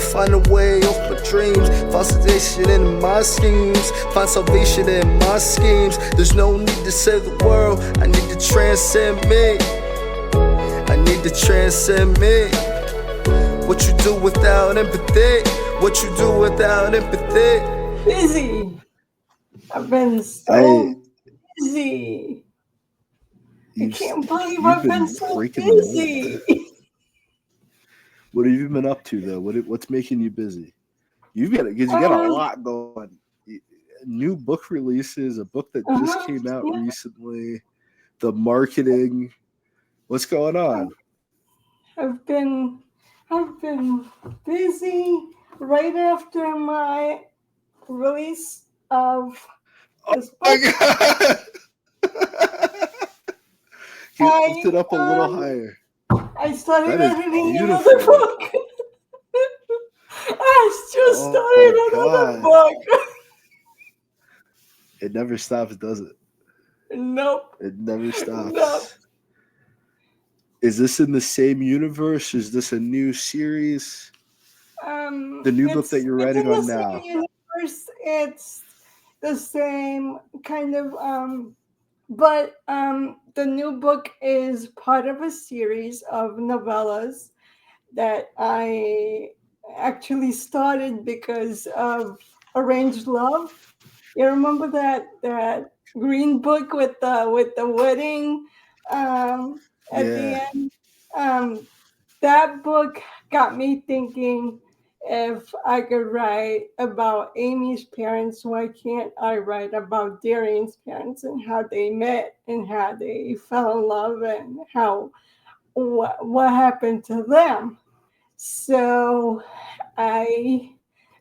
find a way off my dreams. Find salvation in my schemes. Find salvation in my schemes. There's no need to save the world. I need to transcend me. I need to transcend me. What you do without empathy? What you do without empathy? Busy. I've been so busy. I can't believe I've been so busy. What have you been up to though? What's making you busy? You got a lot going. New book releases, a book that just came out recently, the marketing. What's going on? I've been busy right after my release of this book. You lift it up a little higher. I started editing another book. I just started another book. It never stops, does it? Nope. It never stops. Nope. Is this in the same universe? Is this a new series? The new book that you're writing on now. Universe, it's the same kind of, but the new book is part of a series of novellas that I actually started because of Arranged Love. You remember that green book with the wedding at the end? That book got me thinking, if I could write about Amy's parents, why can't I write about Darian's parents and how they met and how they fell in love and how what happened to them? So I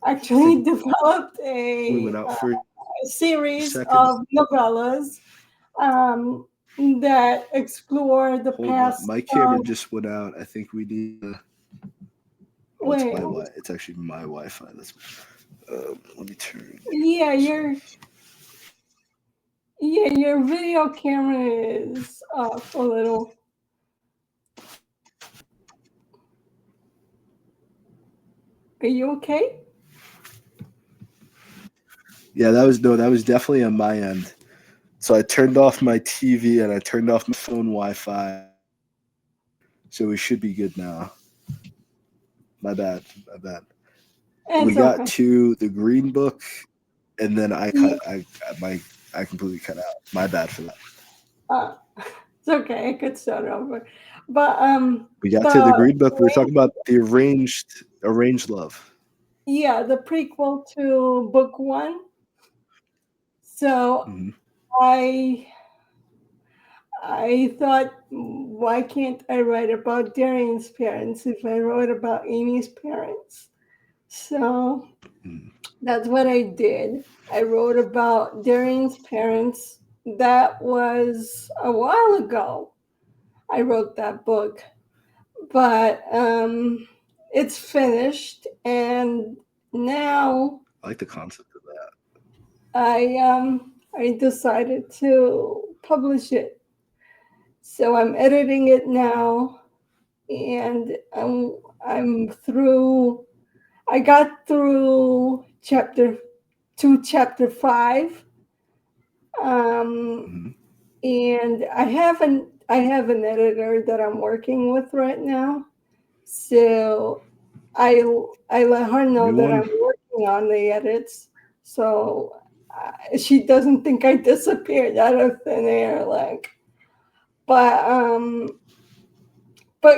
actually developed a series of novellas that explore the past. My camera just went out. I think we need to... It's actually my Wi-Fi. Let me turn. Yeah, your video camera is off a little. Are you okay? Yeah, that was definitely on my end. So I turned off my TV and I turned off my phone Wi-Fi. So we should be good now. My bad. We got to the green book, and then I completely cut out. My bad for that. It's okay. I could start over. But we got to the green book. We were talking about the arranged love. Yeah, the prequel to book 1. So I thought, why can't I write about Darian's parents if I wrote about Amy's parents? So that's what I did. I wrote about Darian's parents. That was a while ago. I wrote that book. But it's finished, and now I like the concept of that. I decided to publish it. So I'm editing it now, and I'm through. I got through chapter 5, and I have an editor that I'm working with right now. So I let her know that I'm working on the edits, so she doesn't think I disappeared out of thin air, like. But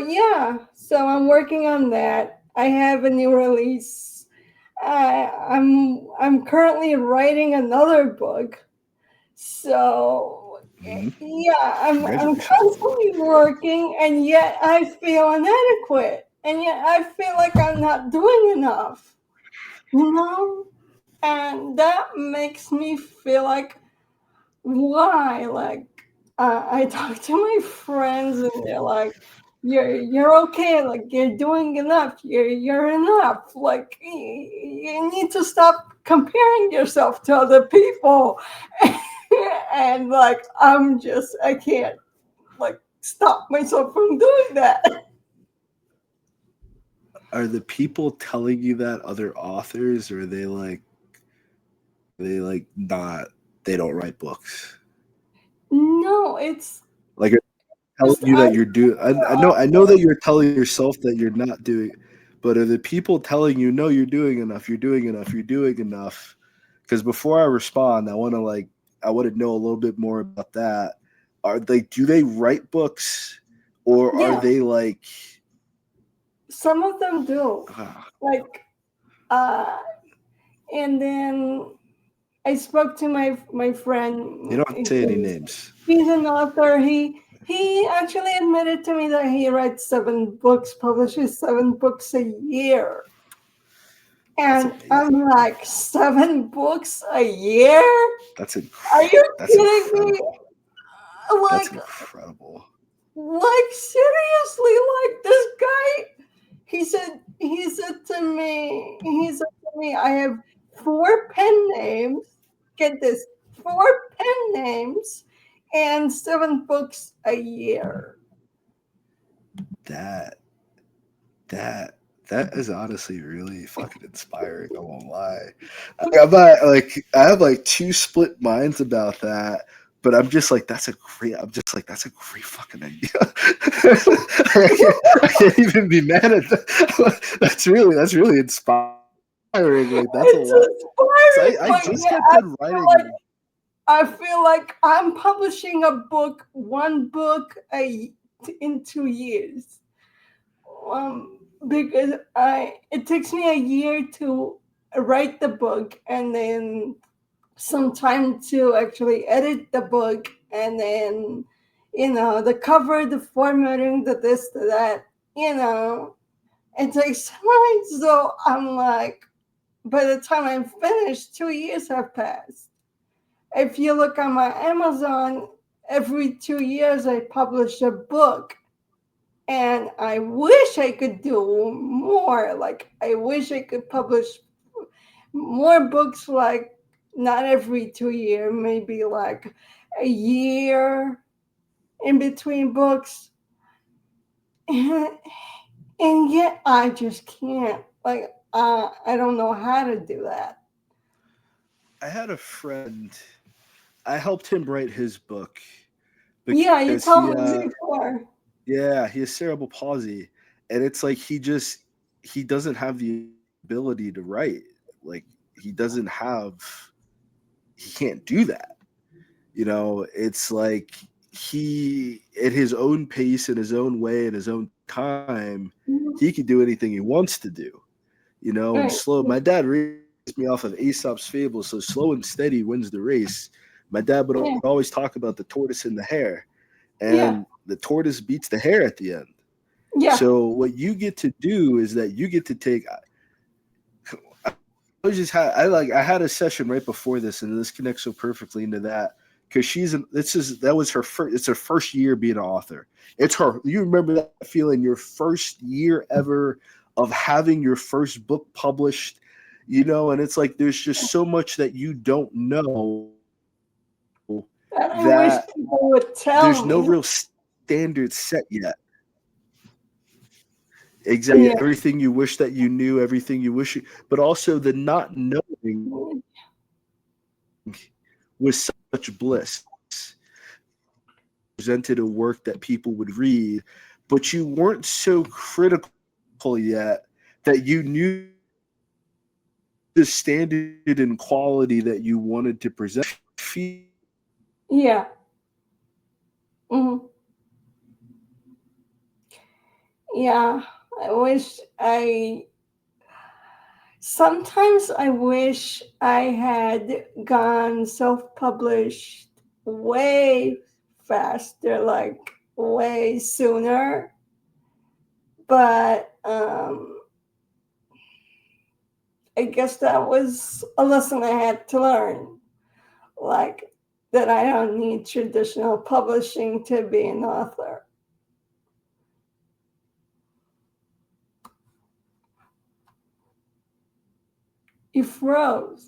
yeah, so I'm working on that. I have a new release. I'm currently writing another book. So yeah, I'm constantly working, and yet I feel inadequate, and yet I feel like I'm not doing enough, and that makes me feel like, why? Like, I talk to my friends, and they're like, "You're okay. Like, you're doing enough. You're enough. Like, you need to stop comparing yourself to other people." And like, I can't like stop myself from doing that. Are the people telling you that other authors, or are they like not? They don't write books. No, it's Like, are they telling just you that you're doing. I know that you're telling yourself that you're not doing, but are the people telling you no, you're doing enough, you're doing enough, you're doing enough? Because before I respond, I want to know a little bit more about that. Are they do they write books, or are yeah, they like? some of them do. ah, Like uh and then I spoke to my you friend. don't have to say any names. He's an author. He actually admitted to me that he writes 7 books, publishes 7 books a year. That's And I'm amazing. like, 7 books a year? Are you That's kidding me? incredible. That's Like, incredible. seriously, like this guy, he said to me, I have 4 pen names. Get this, 4 pen names and 7 books a year. That that that is honestly really fucking inspiring. I won't lie. I have like two split minds about that, but I'm just like that's a great fucking idea. I can't even be mad at that. That's really inspiring. Like that's a It's lot. inspiring, I but just yeah, got done writing. I feel like I'm publishing a book, 1 book in 2 years. Because it takes me a year to write the book, and then some time to actually edit the book, and then the cover, the formatting, the this, the that. It takes time. So I'm like, by the time I'm finished, 2 years have passed. If you look on my Amazon, every 2 years I publish a book. And I wish I could do more. Like, I wish I could publish more books, like not every 2 year, maybe like a year in between books. And yet I just can't. Like, I don't know how to do that. I had a friend. I helped him write his book Yeah, you because told me before. yeah, he has cerebral palsy, and it's like he doesn't have the ability to write. Like he doesn't have he can't do that. You know, it's like he at his own pace, in his own way, in his own time, he Mhm. can do anything he wants to do. You know, and Right. slow. My dad raised me off of Aesop's fable, so slow and steady wins the race. My dad would Yeah. always talk about the tortoise and the hare, Yeah. and the tortoise beats the hare at the end. Yeah. So what you get to do is that you get to take. I was just had I had a session right before this, and this connects so perfectly into that because that was her first. It's her first year being an author. It's her. You remember that feeling? Your first year ever of having your first book published, you know, and it's like there's just so much that you don't know And I that wish people would there's tell no real me. standard set yet. Exactly. Yeah. Everything you wish that you knew, everything you wish, but also the not knowing was such bliss. Presented a work that people would read, but you weren't so critical yet that you knew the standard and quality that you wanted to present. Yeah. Mhm. Yeah. I wish I Sometimes I wish I had gone self published way faster, like way sooner. But I guess that was a lesson I had to learn. Like, that I don't need traditional publishing to be an author. You froze.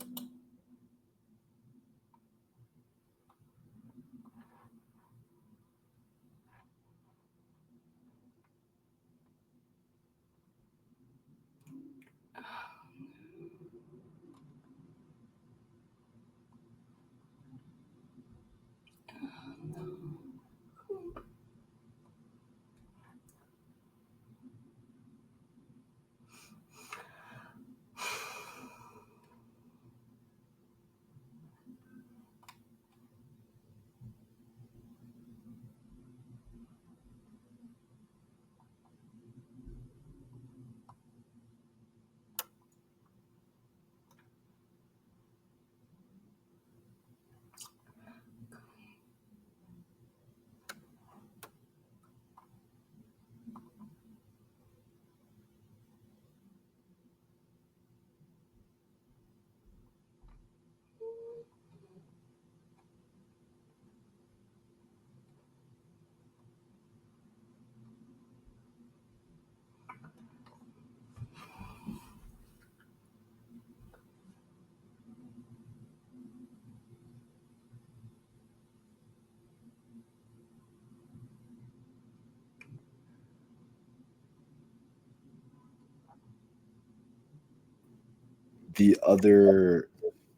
the other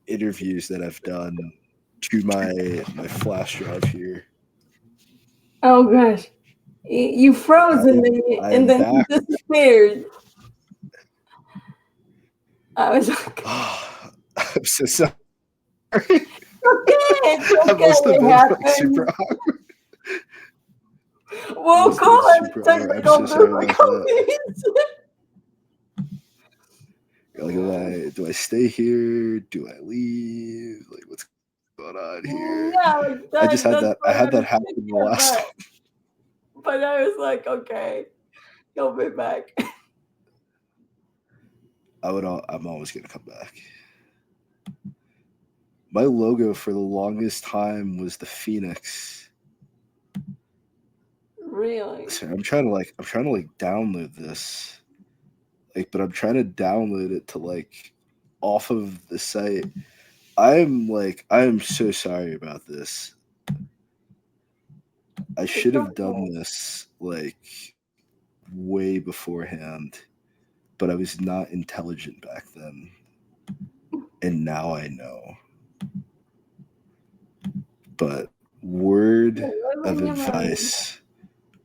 interviews that I've done to my flash drive here. Oh gosh, you froze I and am then you back. disappeared. I was like, I'm so sorry. okay, it's I okay, must have it been like super happened. awkward. We'll Must have been call it super awkward. I'm technical so sorry about that. difficulties. Like, do I stay here? Do I leave? Like, what's going on here? Yeah, I just had that's that. I what I had that was happen the thinking last about. time. But I was like, okay, he'll be back. I'm always gonna come back. My logo for the longest time was the Phoenix. Really? So I'm trying to download this. But I'm trying to download it to off of the site. I am so sorry about this. I should have done this way beforehand, but I was not intelligent back then. And now I know. But word of advice,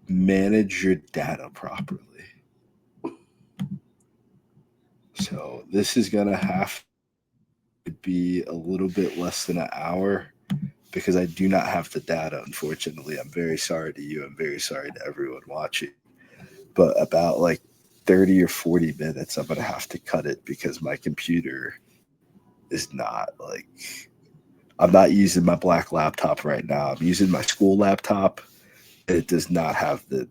manage your data properly. So this is going to have to be a little bit less than an hour because I do not have the data, unfortunately. I'm very sorry to you. I'm very sorry to everyone watching. But about 30 or 40 minutes, I'm going to have to cut it because my computer is not I'm not using my black laptop right now. I'm using my school laptop. It does not have the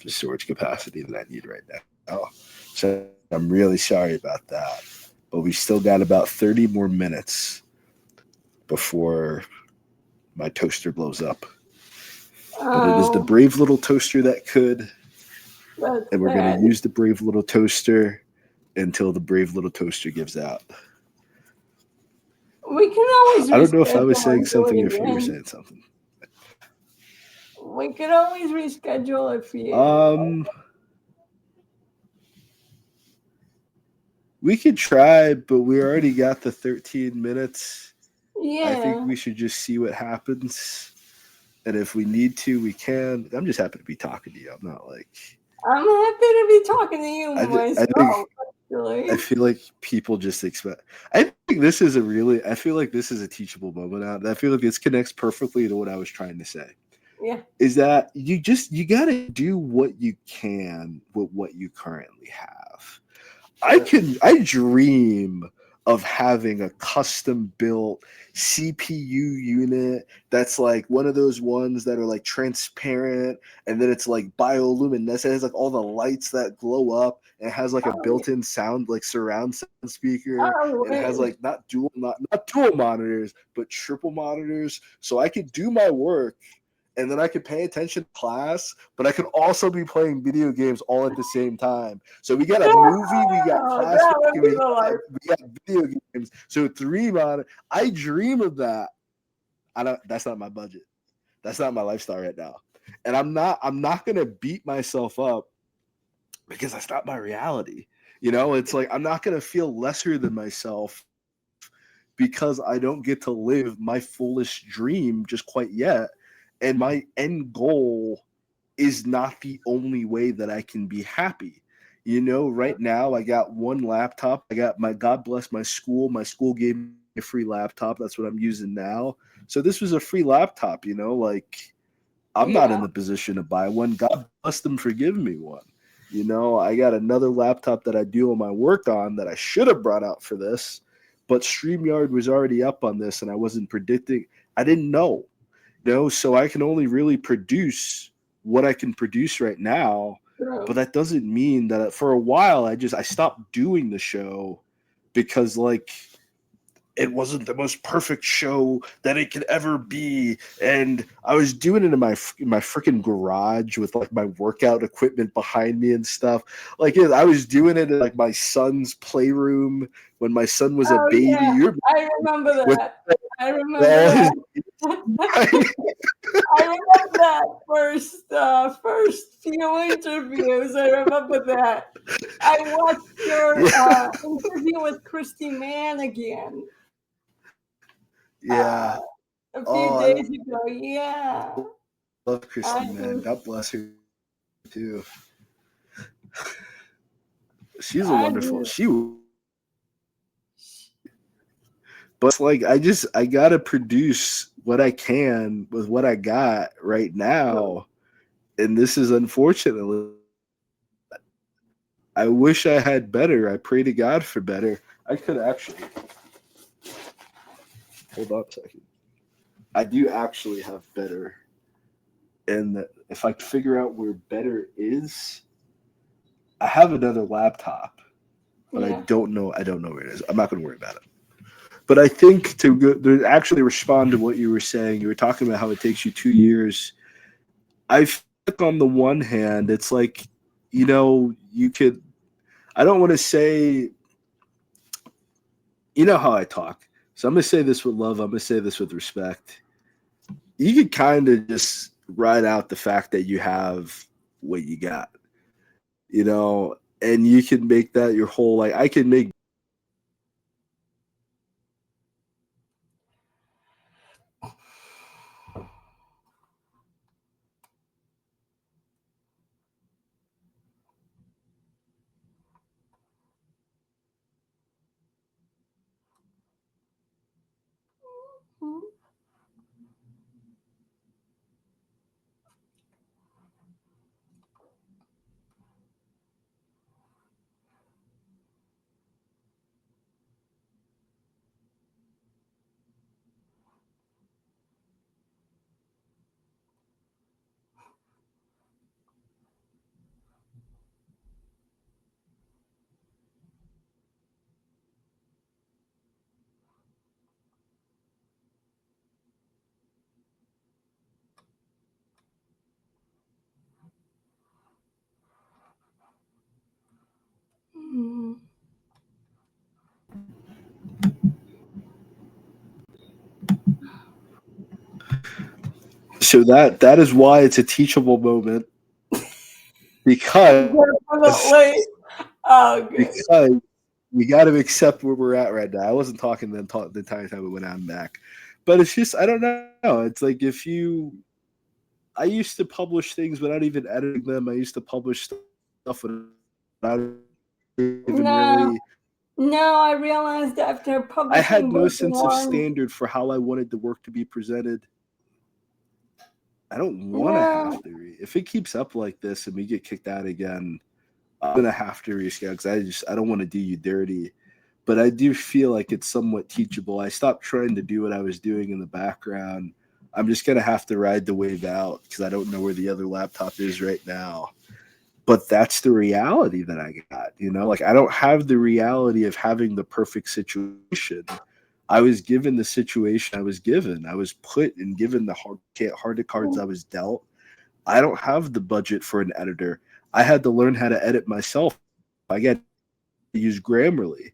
storage capacity that I need right now. So I'm really sorry about that. But we still got about 30 more minutes before my toaster blows up. But it is the brave little toaster that could. And we're going to use the brave little toaster until the brave little toaster gives out. We can always I don't know if I was saying something or if you were saying something. We can always reschedule if you. We could try, but we already got the 13 minutes. Yeah. I think we should just see what happens. And if we need to, we can. I'm just happy to be talking to you. I'm not I'm happy to be talking to you myself. I feel like people just expect. I think this is I feel like this is a teachable moment out. I feel like this connects perfectly to what I was trying to say. Yeah. Is that you got to do what you can with what you currently have. I dream of having a custom built CPU unit that's one of those ones that are transparent and then it's bioluminescent. It has all the lights that glow up and it has a built-in sound surround sound speaker. And it has not dual monitors but triple monitors, so I could do my work and then I could pay attention to class, but I could also be playing video games all at the same time. So we got a movie, we got class, we got video games. So 3 monitors. I dream of that. That's not my budget. That's not my lifestyle right now. And I'm not gonna beat myself up because that's not my reality. It's I'm not gonna feel lesser than myself because I don't get to live my fullest dream just quite yet. And my end goal is not the only way that I can be happy. Right now I got one laptop. I got God bless my school. My school gave me a free laptop. That's what I'm using now. So this was a free laptop, I'm not in the position to buy one. God bless them for giving me one. I got another laptop that I do all my work on that I should have brought out for this, but StreamYard was already up on this and I wasn't predicting. I didn't know. So I can only really produce what I can produce right now. But that doesn't mean that for a while I stopped doing the show because it wasn't the most perfect show that it could ever be. And I was doing it in my freaking garage with my workout equipment behind me and stuff. I was doing it in my son's playroom when my son was a baby. Yeah. I remember that. I remember that. I remember that first few interviews. I remember that. I watched your Yeah, interview with Christy Mann again yeah. uh, a Oh, few I days love ago. Christy, man. God Yeah, bless her too. I was, She's a wonderful. I was, But it's like I gotta produce what I can with what I got right now, and this is unfortunately I wish I had better. I pray to God for better. I could actually hold on a second. I do actually have better, and if I figure out where better is, I have another laptop, but I yeah. don't know. I don't know where it is. I'm not going to worry about it. But I think to actually respond to what you were saying, you were talking about how it takes you 2 years. I feel like on the one hand, it's like, you could. I don't want to say, how I talk. So I'm going to say this with love. I'm going to say this with respect. You could kind of just ride out the fact that you have what you got, and you can make that your whole, like, I can make Mm. so that is why it's a teachable moment because Definitely. Oh, good. because we got to accept where we're at right now. I wasn't talking the entire time we went on back, but it's just I don't know. It's like I used to publish things without even editing them. I used to publish stuff without even really. No, no, I realized after I had publishing no book sense of one, standard for how I wanted the work to be presented. I don't want to no, have to if it keeps up like this and we get kicked out again. I'm gonna have to reschedule because I don't want to do you dirty, but I do feel like it's somewhat teachable. I stopped trying to do what I was doing in the background. I'm just gonna have to ride the wave out because I don't know where the other laptop is right now. But that's the reality that I got. Like I don't have the reality of having the perfect situation. I was given the situation I was given. I was put and given the hard cards I was dealt. I don't have the budget for an editor. I had to learn how to edit myself. I got to use Grammarly,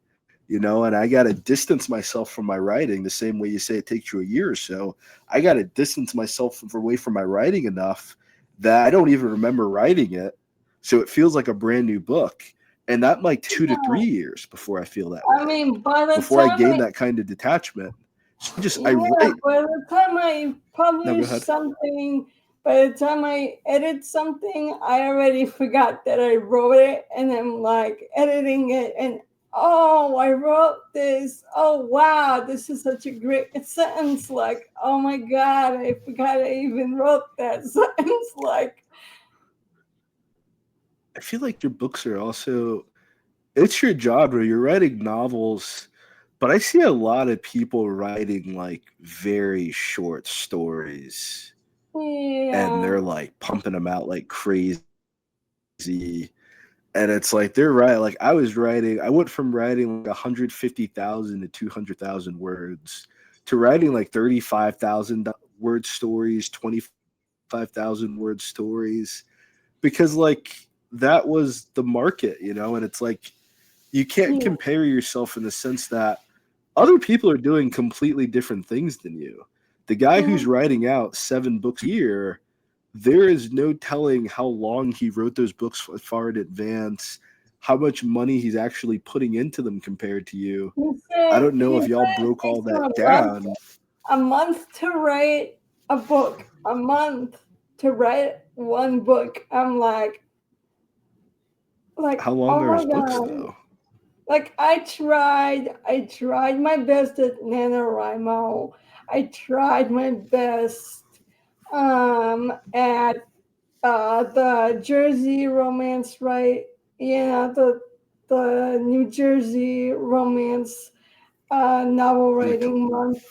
and I got to distance myself from my writing the same way you say it takes you a year or so. I got to distance myself away from my writing enough that I don't even remember writing it. So it feels like a brand new book. And that might 2 to 3 years before I feel that I way, mean, by the before I time gain that kind of detachment. So I yeah, write. by the time I No, go publish ahead. something, by the time I edit something, I already forgot that I wrote it, and I'm like editing it, and oh, I wrote this. Oh, wow, this is such a great sentence. Like, oh my God, I forgot I even wrote that sentence. Like, I feel like your books are also it's your genre. You're writing novels, but I see a lot of people writing like very short stories and yeah, they're like pumping them out like crazy. And it's like they're right. Like I went from writing like 150,000 to 200,000 words to writing like 35,000 word stories, 25,000 word stories because like that was the market. And it's like you can't yeah, compare yourself in the sense that other people are doing completely different things than you. The guy yeah, who's writing out 7 books a year, there is no telling how long he wrote those books far in advance, how much money he's actually putting into them compared to you. I don't know He if y'all said it broke all takes him that down. a month to write a book. A month to write one book. I'm like, How oh long are my his books god. though? Like I tried my best at NaNoWriMo. I tried my best at the Jersey Romance, right? The New Jersey Romance novel The co- writing month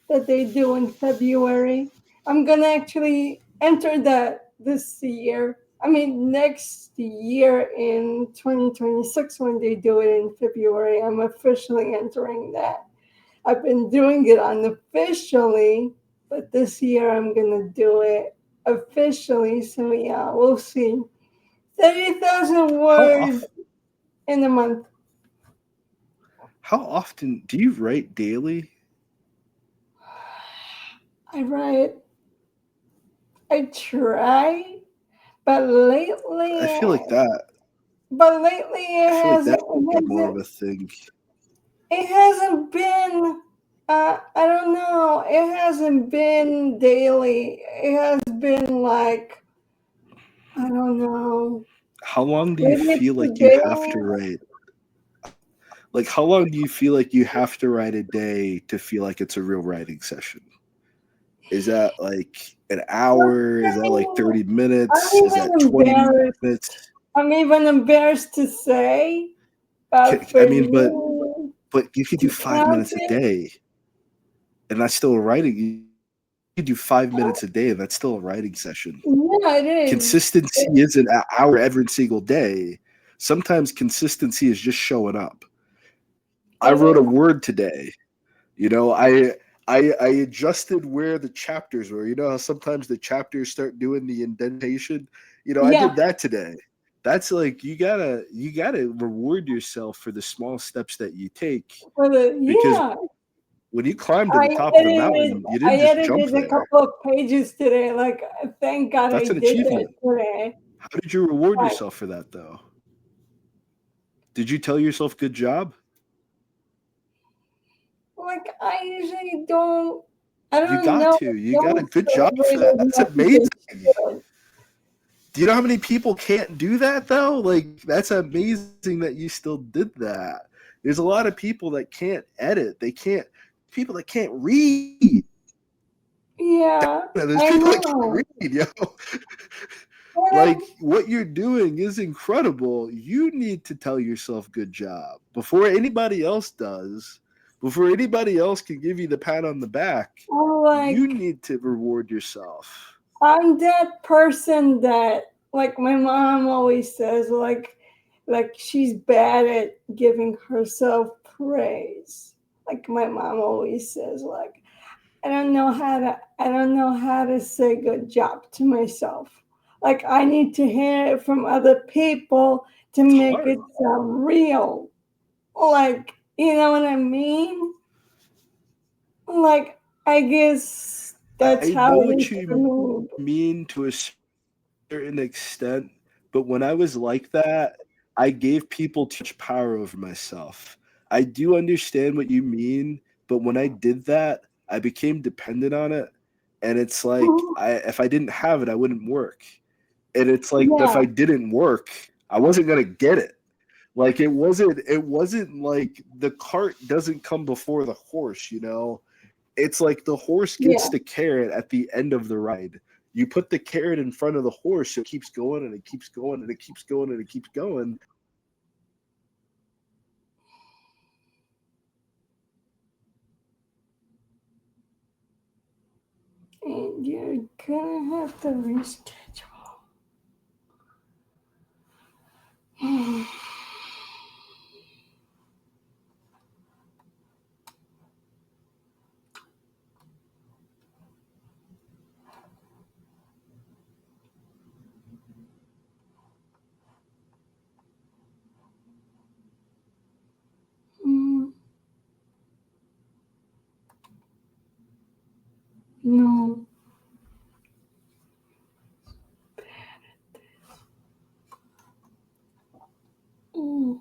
that they do in February. I'm gonna actually enter that this year. I mean, next year in 2026 when they do it in February, I'm officially entering that. I've been doing it unofficially, but this year I'm gonna do it officially. So yeah, we'll see. 30,000 how words often? in a month. How often do you write daily? I write. I try, but I feel like lately, that. but lately I feel like that would be more of a thing. it hasn't been. I don't know. It hasn't been daily. It has been like I don't know. How long do you Maybe it's feel the like you have to daily. write? Like, how long do you feel like you have to write a day to feel like it's a real writing session? Is that like an hour? I Is that like mean, 30 I'm minutes? Is even that 20 embarrassed. minutes? I'm even embarrassed to say, but for I mean, but you you could do to 5 minutes count a it, day, and that's still a writing. You could do 5 minutes a day, and that's still a writing session. yeah, it is. Consistency is an hour every single day. Sometimes consistency is just showing up. I It wrote a is. word today. You know, I adjusted where the chapters were. You know how sometimes the chapters start doing the indentation. You know, I Yeah, did that today. That's like you gotta reward yourself for the small steps that you take, for the because yeah. when you climb to I the top of the edited. mountain, you I didn't just jump edited a there. couple of pages today. Like, thank God I That's an did that achievement. today. How did you reward Like, yourself for that though? Did you tell yourself good job? I usually don't. I You don't got know. to. You got a Don't good job for celebrate that. as That's much as amazing. I should. Do you know how many people can't do that though? Like, that's amazing that you still did that. There's a lot of people that can't edit. They can't people that can't read. Yeah, There's I people that can't know. read, yo. And Like, what you're doing is incredible. You need to tell yourself good job before anybody else does. Before anybody else can give you the pat on the back, I'm you like, need to reward yourself. I'm that person that, like, my mom always says, like she's bad at giving herself praise. Like my mom always says, like, I don't know how to say good job to myself. Like I need to hear it from other people to It's make hard. it sound real. Like, you know what I mean? Like, I guess that's I how know it what is for you me. mean to a certain extent, but when I was like that, I gave people too much power over myself. I do understand what you mean, but when I did that, I became dependent on it. And it's like if I didn't have it, I wouldn't work. And it's like if Yeah, I didn't work, I wasn't gonna get it. Like it wasn't like the cart doesn't come before the horse, you know? It's like the horse yeah. gets the carrot at the end of the ride. You put the carrot in front of the horse, so it keeps going and it keeps going and it keeps going and it keeps going. And you're gonna have to reschedule. Mm, no. Mm.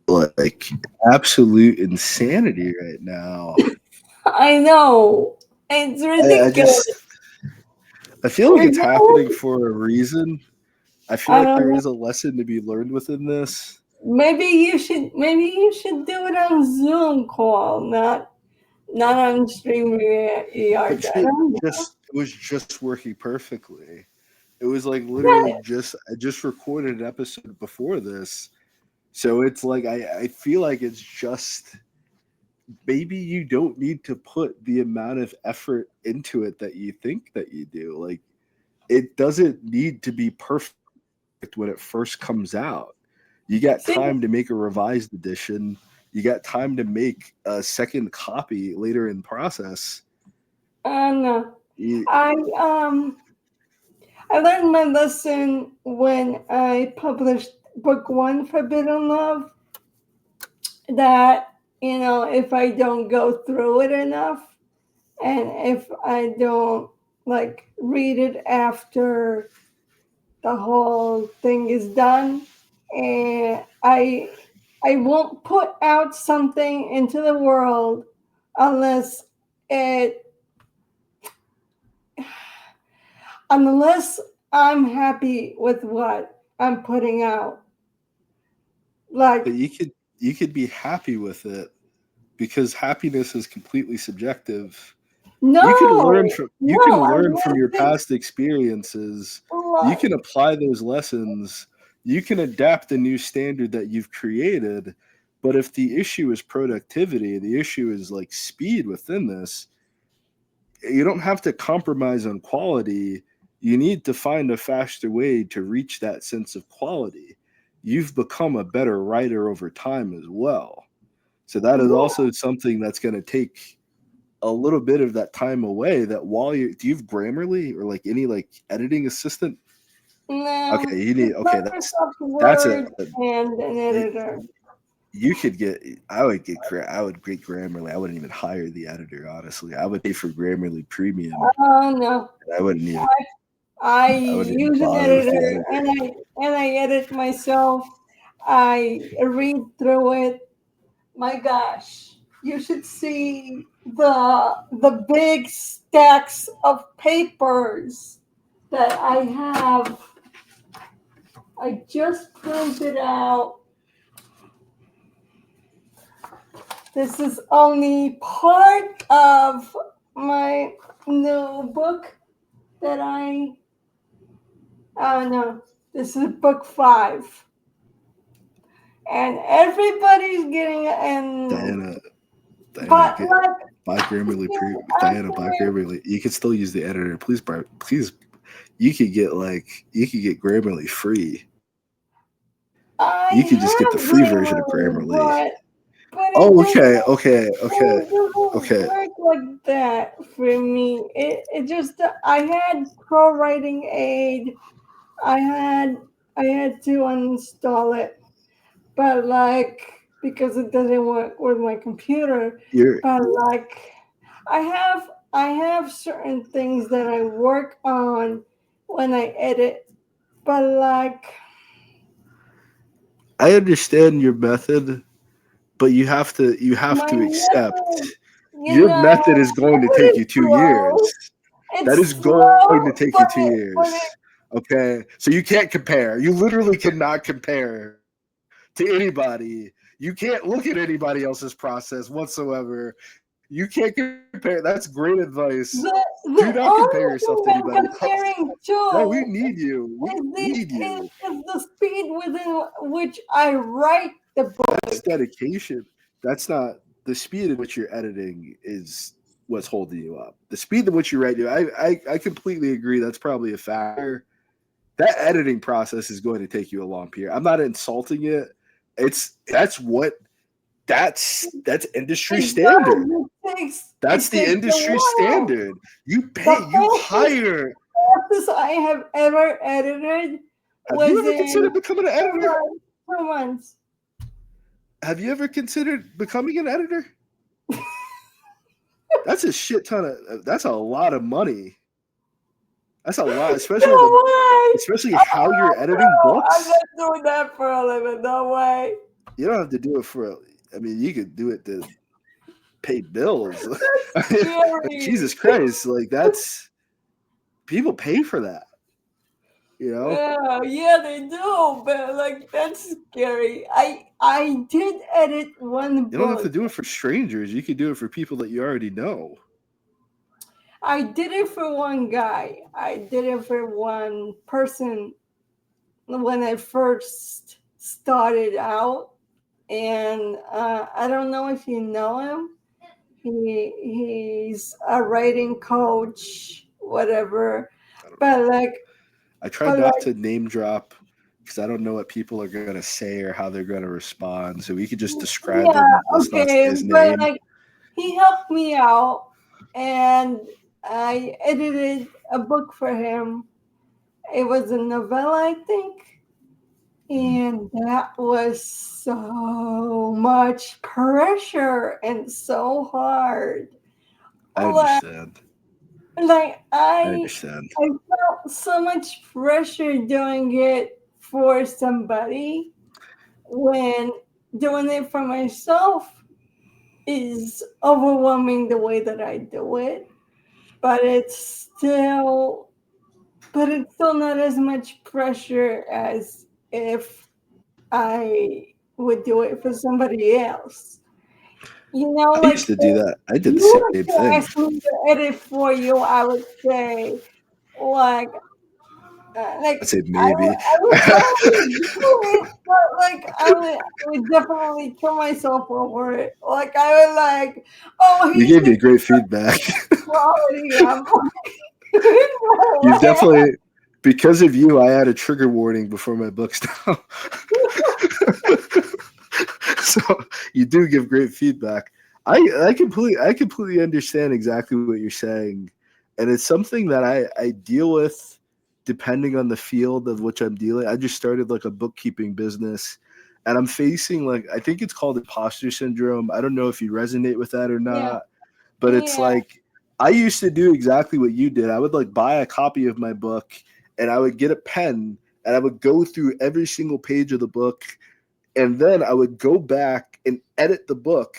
like absolute insanity right now. I know. It's I ridiculous. just I feel like We're it's happening going, for a reason. I feel I like don't there know. is a lesson to be learned within this. Maybe you should do it on Zoom call, not on But StreamYard. I shit don't just it was just working perfectly. It was like literally know. just I just recorded an episode before this. So it's like I feel like it's just maybe you don't need to put the amount of effort into it that you think that you do. Like it doesn't need to be perfect when it first comes out. You got See, time to make a revised edition. You got time to make a second copy later in process. no. You, I I learned my lesson when I published book one, Forbidden Love, that if I don't go through it enough, and if I don't like read it after the whole thing is done, and I won't put out something into the world unless it unless I'm happy with what I'm putting out. but Like, you could be happy with it because happiness is completely subjective. no, You can no, learn from your unless past experiences. You it's can apply those lessons. You can adapt the new standard that you've created. But if the issue is productivity, the issue is like speed within this, you don't have to compromise on quality. You need to find a faster way to reach that sense of quality. You've become a better writer over time as well. So that is yeah, also something that's going to take a little bit of that time away. That while you do you have Grammarly or like any like editing assistant? no, Okay, you need just okay. Microsoft That's a Word and an editor. you could get. I would get Grammarly. I wouldn't even hire the editor. Honestly, I would pay for Grammarly Premium. Oh no, I wouldn't even. I I wouldn't even use an bother with the editor, editor. and I edit myself. I read through it. My gosh, you should see the big stacks of papers that I have. I just printed out. This is only part of my new book that no, this is book 5. And everybody's getting, and, Diana, Diana, but get like, buy Grammarly you Premium. Diana, buy after, Grammarly. You can still use the editor. Please, please. You could get Grammarly free. I You could just get the have free version of Grammarly, Grammarly. but Oh, okay, okay, okay, it doesn't okay. work like that for me. It just, I had Pro Writing Aid. I had I had to uninstall it, but like, because it doesn't work with my computer. You're But like, I have certain things that I work on when I edit. But like, I understand your method, but you have my to accept method, your method is going to take it you is 2 years. slow. That It's is going to slow, take you but two it but years. it Okay. So you can't compare. You literally cannot compare to anybody. You can't look at anybody else's process whatsoever. You can't compare. That's great advice. Do the not compare only yourself to thing I'm anybody else. comparing No, we to need you. We is need you. the speed within which I write the That's book. dedication. That's not the speed at which you're editing is what's holding you up. The speed at which you write, I completely agree. That's probably a factor. That editing process is going to take you a long period. I'm not insulting it. It's that's industry It standard. does. It That's the takes a industry while. standard. You The pay, you hire. fastest I have ever edited Have you was ever in considered becoming an 2 editor? months. 2 months. Have you ever considered becoming an editor? That's a shit ton of. That's a lot of money. That's a lot, No way. especially how you're Oh editing no! I'm books. not doing that for a living. No way. You don't have to do it for. I mean, you could do it to pay bills. I That's mean, like, scary. Jesus Christ, like that's people pay for that. You know, Yeah, yeah, they do, but like that's scary. I did edit one you don't have to book. do it for strangers. You could do it for people that you already know. I did it for one guy. I did it for one person when I first started out, and I don't know if you know him. He's a writing coach, whatever. I don't know. But like, I try but not like, to name drop because I don't know what people are going to say or how they're going to respond. So we could just describe yeah, them. Let's not say okay. his But name. like, he helped me out, and I edited a book for him. It was a novella, I think. Mhm. And that was so much pressure and so hard. I Like, understand. like I I understand. I felt so much pressure doing it for somebody when doing it for myself is overwhelming the way that I do it. But it's still not as much pressure as if I would do it for somebody else. You know, I like used to do if that. I did the you same were to thing. ask me to edit for you, I would say, like, I'd say maybe. I would probably do it, but like, I would definitely kill myself over it. Like, I would like, oh, You he's gave me the great feedback. quality. I'm like, no You've way. definitely, because of you, I had a trigger warning before my books now. So you do give great feedback. I completely understand exactly what you're saying, and it's something that I deal with depending on the field of which I'm dealing. I just started like a bookkeeping business, and I'm facing like I think it's called imposter syndrome. I don't know if you resonate with that or Yeah, not, but it's yeah, like I used to do exactly what you did. I would like buy a copy of my book, and I would get a pen, and I would go through every single page of the book, and then I would go back and edit the book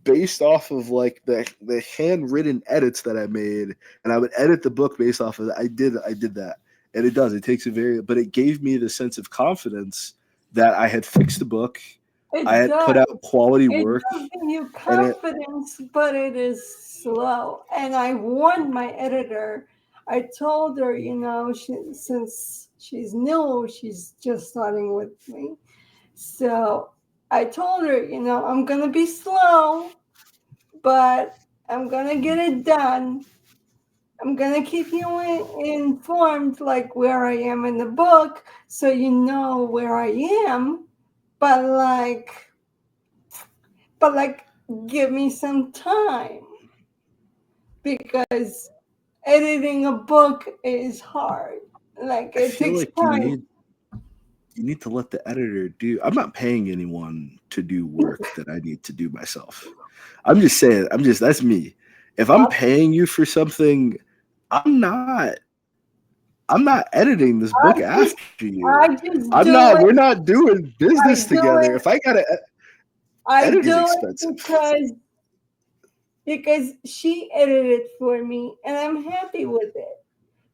based off of like the handwritten edits that I made, and I would edit the book based off of that. I did that, and it takes a very, but it gave me the sense of confidence that I had fixed the book, I it had put out does. quality It work, does give you and it confidence, but it is slow. And I warned my editor. I told her, since she's new, she's just starting with me. So I told her, I'm going to be slow, but I'm going to get it done. I'm going to keep you informed, like where I am in the book, so you know where I am. But like give me some time because editing a book is hard. Like I it feel takes like you time. need you need to let the editor do. I'm not paying anyone to do work that I need to do myself. I'm just saying, that's me. If I'm I, paying you for something, I'm not I'm not editing this book I just after you. I just I'm do not it. we're not doing I business do together. it. If I got to I edit is do it expensive. because she edited for me and I'm happy with it.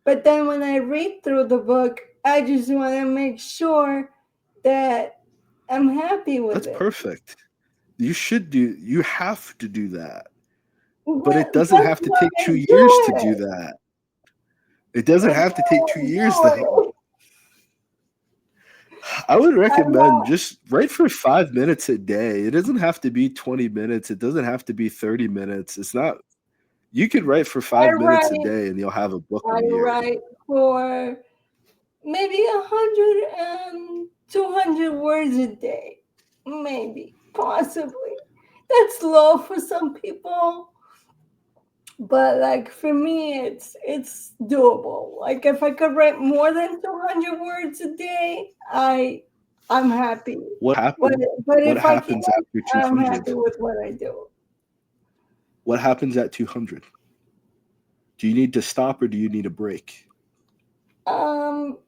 But then when I read through the book, I just want to make sure that I'm happy with That's it. perfect. You have to do that. But But it doesn't that's have to why take I 2 years do to do it. that. It doesn't That's have to take why 2 I years do though. it. I would I recommend want just write for 5 minutes a day. It doesn't have to be 20 minutes. It doesn't have to be 30 minutes. It's not, you could write for I 5 minutes a write day and you'll have a book I in a year. write for maybe 100 and 200 words a day. Maybe, possibly. That's low for some people, but like for me it's doable. Like if I could write more than 200 words a day, I'm happy. What But happens but what if I can't, happens after I'm 200? happy with what I do. What happens at 200? Do you need to stop or do you need a break? Um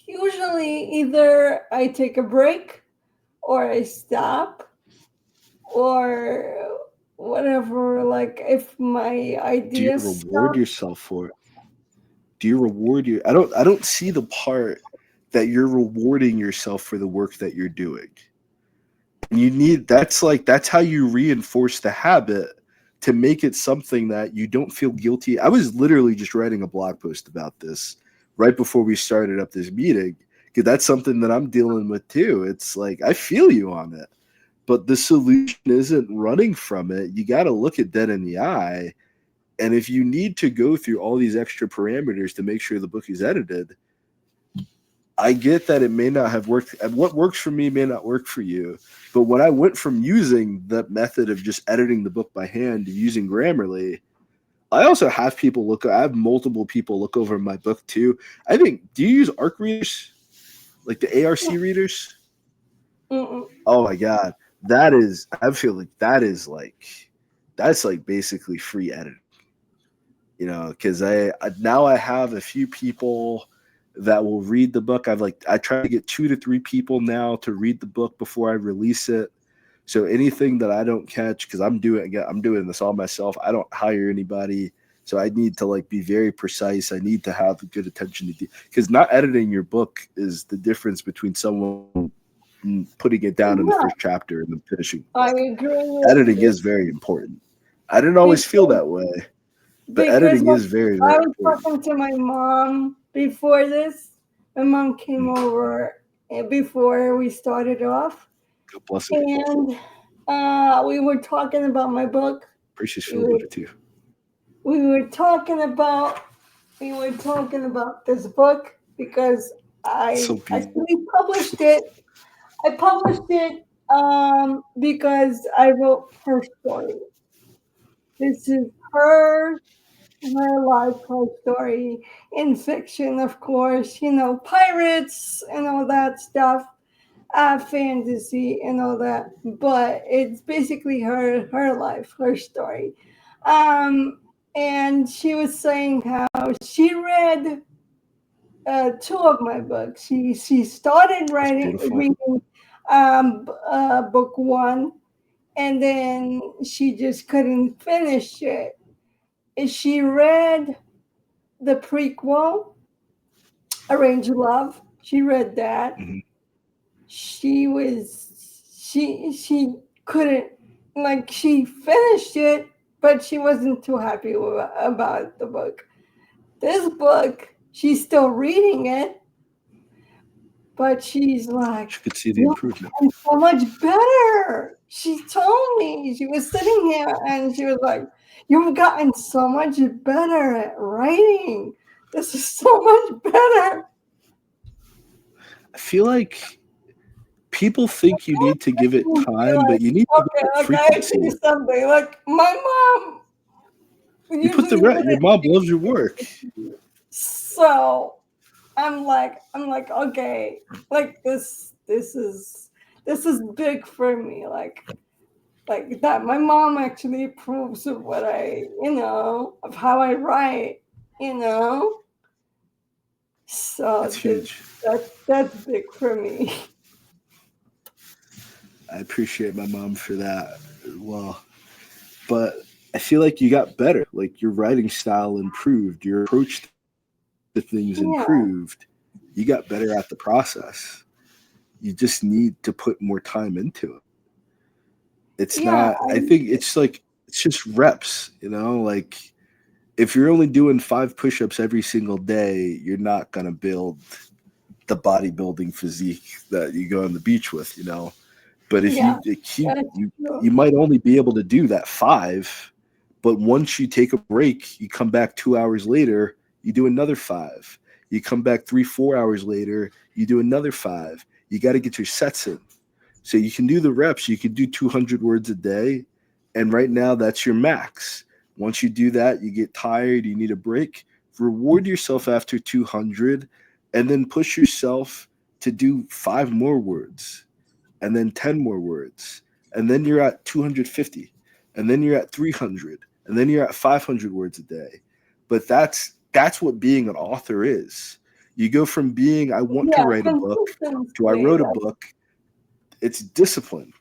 Usually either I take a break or I stop, or whatever. Like if my Do you ideas reward stop. yourself for it? Do you reward your I don't see the part that you're rewarding yourself for the work that you're doing. And you need that's how you reinforce the habit to make it something that you don't feel guilty. I was literally just writing a blog post about this right before we started up this meeting because that's something that I'm dealing with too. It's like I feel you on it. But the solution isn't running from it. You got to look it dead in the eye. And if you need to go through all these extra parameters to make sure the book is edited, I get that it may not have worked. What works for me may not work for you. But when I went from using the method of just editing the book by hand to using Grammarly, I also have people look. I have multiple people look over my book too. I think. Do you use ARC readers, like the ARC readers? Mm-mm. Oh my god, that is. I feel like that's like basically free editing. Because I now I have a few people that will read the book. I try to get 2 to 3 people now to read the book before I release it. So anything that I don't catch, because I'm doing this all myself. I don't hire anybody, so I need to be very precise. I need to have good attention to because not editing your book is the difference between someone putting it down in the Yeah, first chapter and then finishing the I book. agree with Editing you is very important. I didn't always feel because that way, but because editing when is very, I very was important. talking to my mom before this. My mom came Mm. over before we started off, God bless her. and we were talking about my book. Pray she's We feeling were, better too. we were talking about this book because So I beautiful. actually published it. I published it because I wrote her story. This is her life, her story in fiction, of course. Pirates and all that stuff, fantasy and all that. But it's basically her life, her story. Um, and she was saying how she read 2 of my books. She started That's beautiful. reading book 1, and then she just couldn't finish it. She read the prequel, Arrange Love. She read that. Hmm. She couldn't, she finished it, but she wasn't too happy about the book. This book, she's still reading it, but she's like, She could see the "You've improvement. gotten so much better." She told me, she was sitting here and she was like, "You've gotten so much better at writing. This is so much better." I feel like people think you need to give it time, but Like, you need to give okay, it okay, I see frequency. something. Like my mom You put usually your mom loves your work. didn't. So I'm like, okay, like this is big for me. Like that. My mom actually approves of what of how I write. You know, That's so huge. that's big for me. I appreciate my mom for that. Well, but I feel like you got better. Like your writing style improved, your approach to things Yeah, improved. You got better at the process. You just need to put more time into it. It's yeah, not, I think it's just reps, like if you're only doing 5 push-ups every single day, you're not going to build the bodybuilding physique that you go on the beach with. But if yeah. you keep That's true. you might only be able to do that 5, but once you take a break, you come back 2 hours later, you do another 5. You come back 3, 4 hours later, you do another 5. You got to get your sets in. So you can do the reps. You can do 200 words a day. And right now, that's your max. Once you do that, you get tired, you need a break. Reward yourself after 200 and then push yourself to do 5 more words and then 10 more words. And then you're at 250. And then you're at 300. And then you're at 500 words a day. But that's what being an author is. You go from being I want to Yeah, write a book to I consistency. wrote a book It's discipline.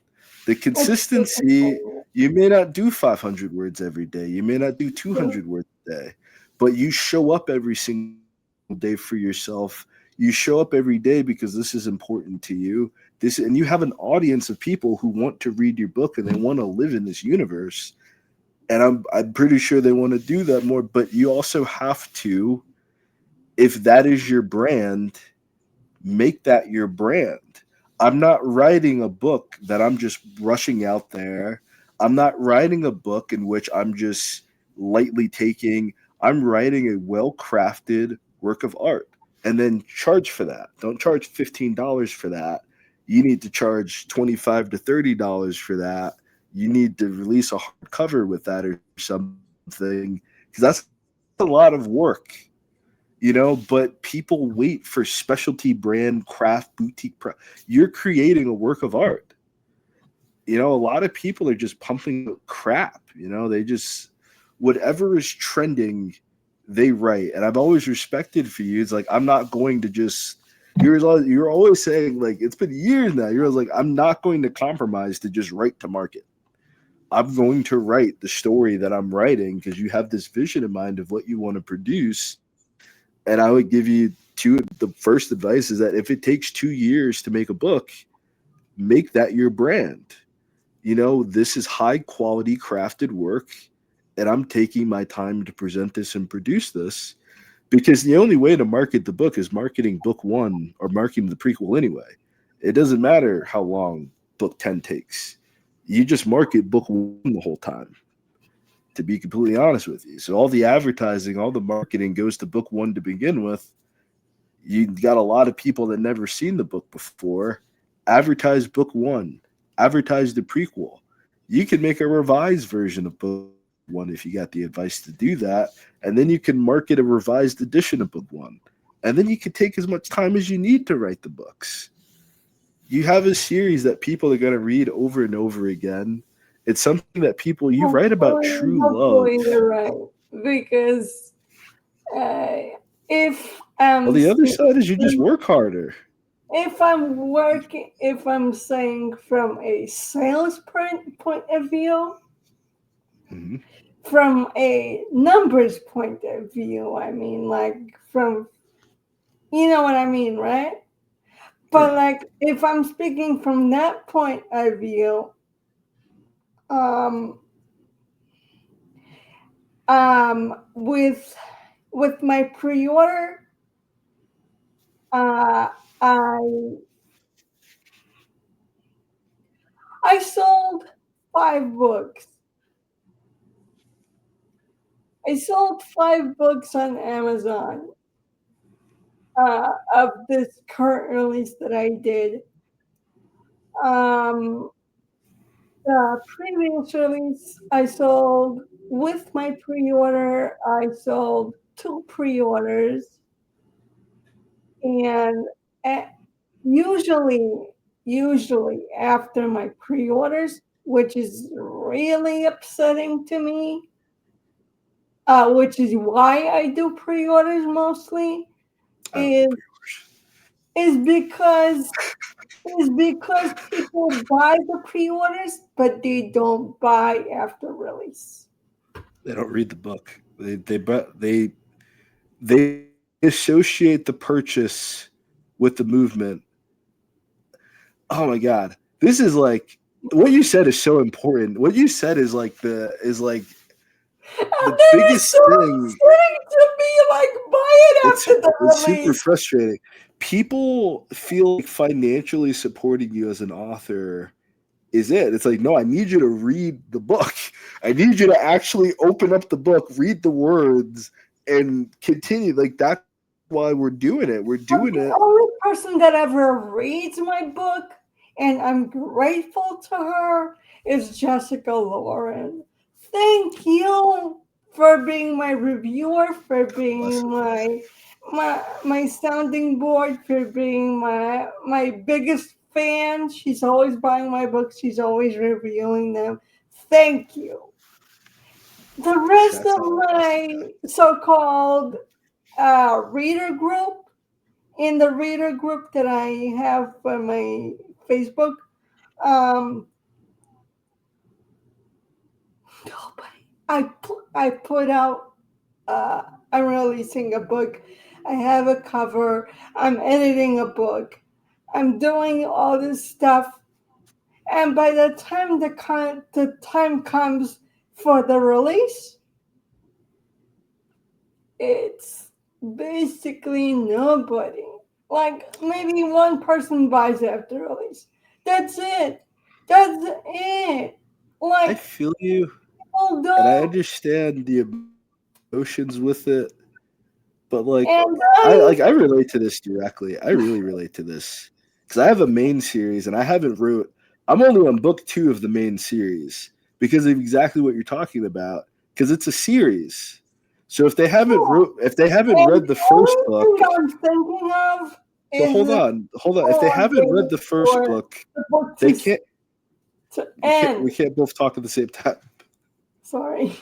The It's consistency, discipline. you may not do 500 words every day. You may not do 200 words a day, but you show up every single day for yourself. You show up every day because this is important to you. And you have an audience of people who want to read your book and they want to live in this universe. And I'm pretty sure they want to do that more, but you also have to, if that is your brand, make that your brand. I'm not writing a book that I'm just rushing out there. I'm not writing a book in which I'm just lightly taking. I'm writing a well crafted work of art and then charge for that. Don't charge $15 for that. You need to charge $25 to $30 for that. You need to release a hardcover with that or something because that's a lot of work, but people wait for specialty brand craft you're creating a work of art. A lot of people are just pumping out crap. They just, whatever is trending, they write. And I've always respected for you. It's like, I'm not going to just, you're always saying, like, it's been years now. You're always like, I'm not going to compromise to just write to market. I'm going to write the story that I'm writing because you have this vision in mind of what you want to produce. And I would give you the first advice is that if it takes 2 years to make a book, make that your brand. This is high quality crafted work, and I'm taking my time to present this and produce this because the only way to market the book is marketing book one or marketing the prequel anyway. It doesn't matter how long book 10 takes. You just market book one the whole time, to be completely honest with you. So all the advertising, all the marketing goes to book one to begin with. You got a lot of people that never seen the book before. Advertise book one, advertise the prequel. You can make a revised version of book one if you got the advice to do that. And then you can market a revised edition of book one. And then you can take as much time as you need to write the books. You have a series that people are going to read over and over again. It's something that you write about true love. Hopefully you're right. Because uh, if Well, I'm the other side is you just speaking, work harder. if I'm saying from a sales point of view, Hmm. from a numbers point of view, I mean, like from, you know what I mean, right? But Yeah. like, if I'm speaking from that point of view, um, with my pre-order, uh, I I sold 5 books. I sold 5 books on Amazon of this current release that I did. Um, the previous release I sold with my pre-order. I sold 2 pre-orders, and a- usually, usually after my pre-orders, which is really upsetting to me, which is why I do pre-orders mostly, I don't do is is because people buy the pre-orders, but they don't buy after release. They don't read the book. They associate the purchase with the movement. Oh my god, this is like what you said is so important. What you said is like And the that is so biggest thing. upsetting to me. Like, buy it after the It's super release. frustrating. People feel like financially supporting you as an author is it. It's like, no, I need you to read the book. I need you to actually open up the book, read the words, and continue. Like that's why we're doing it. We're doing But it. the only person that ever reads my book, and I'm grateful to her, is Jessica Lauren. Thank you for being my reviewer, for being Bless her. my sounding board, for being my biggest fan. She's always buying my books. She's always reviewing them. Thank you. The rest Shouts of out. my so-called reader group, in the reader group that I have for my Facebook, Um, I put out. I'm releasing a book. I have a cover. I'm editing a book. I'm doing all this stuff, and by the time the time comes for the release, it's basically nobody. Like maybe one person buys it after release. That's it. That's it. I Like feel you, people and I don't. understand the emotions with it, but And I I, relate to this directly. I really relate to this because I have a main series, and I haven't wrote. I'm only on book 2 of the main series because of exactly what you're talking about. Because it's a series, so if they haven't and read the the first only book, thing I'm thinking of so is hold on. If they haven't read waiting the first for book, the book they can't. to We end. can't both talk at the same time. Sorry.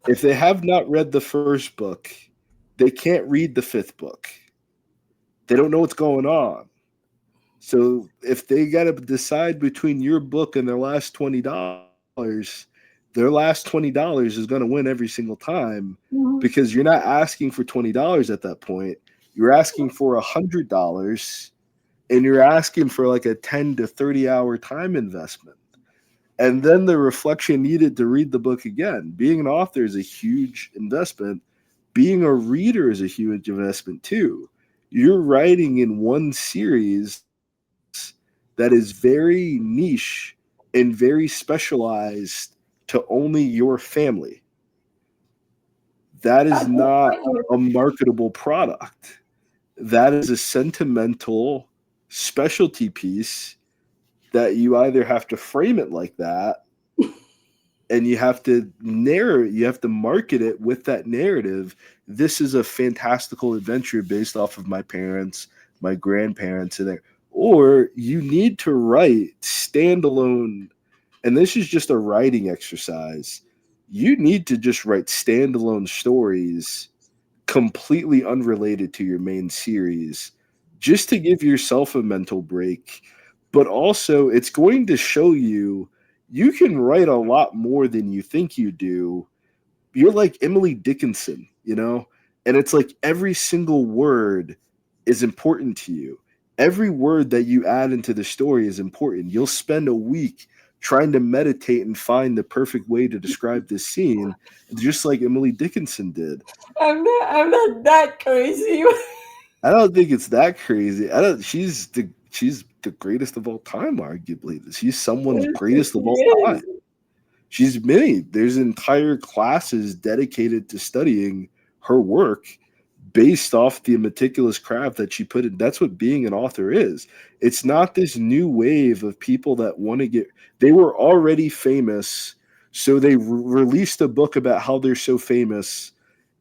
If they have not read the first book, they can't read the fifth book. They don't know what's going on. So if they got to decide between your book and their last $20, their last $20 is going to win every single time Mhm. because you're not asking for $20 at that point. You're asking for $100, and you're asking for like a 10 to 30 hour time investment. And then the reflection needed to read the book again. Being an author is a huge investment. Being a reader is a huge investment too. You're writing in one series that is very niche and very specialized to only your family. That I is get not what you're a marketable product. That is a sentimental specialty piece that you either have to frame it like that and you have to market it with that narrative. This is a fantastical adventure based off of my parents, my grandparents, or you need to write standalone, and this is just a writing exercise. You need to just write standalone stories completely unrelated to your main series just to give yourself a mental break. But also, it's going to show you can write a lot more than you think you do. You're like Emily Dickinson, And it's like every single word is important to you. Every word that you add into the story is important. You'll spend a week trying to meditate and find the perfect way to describe this scene, just like Emily Dickinson did. I'm not that crazy. I don't think it's that crazy. I don't. She's the greatest of all time, arguably. She's someone's greatest She of all time. is. She's many. There's entire classes dedicated to studying her work based off the meticulous craft that she put in. That's what being an author is. It's not this new wave of people that want to get. They were already famous, so they released a book about how they're so famous,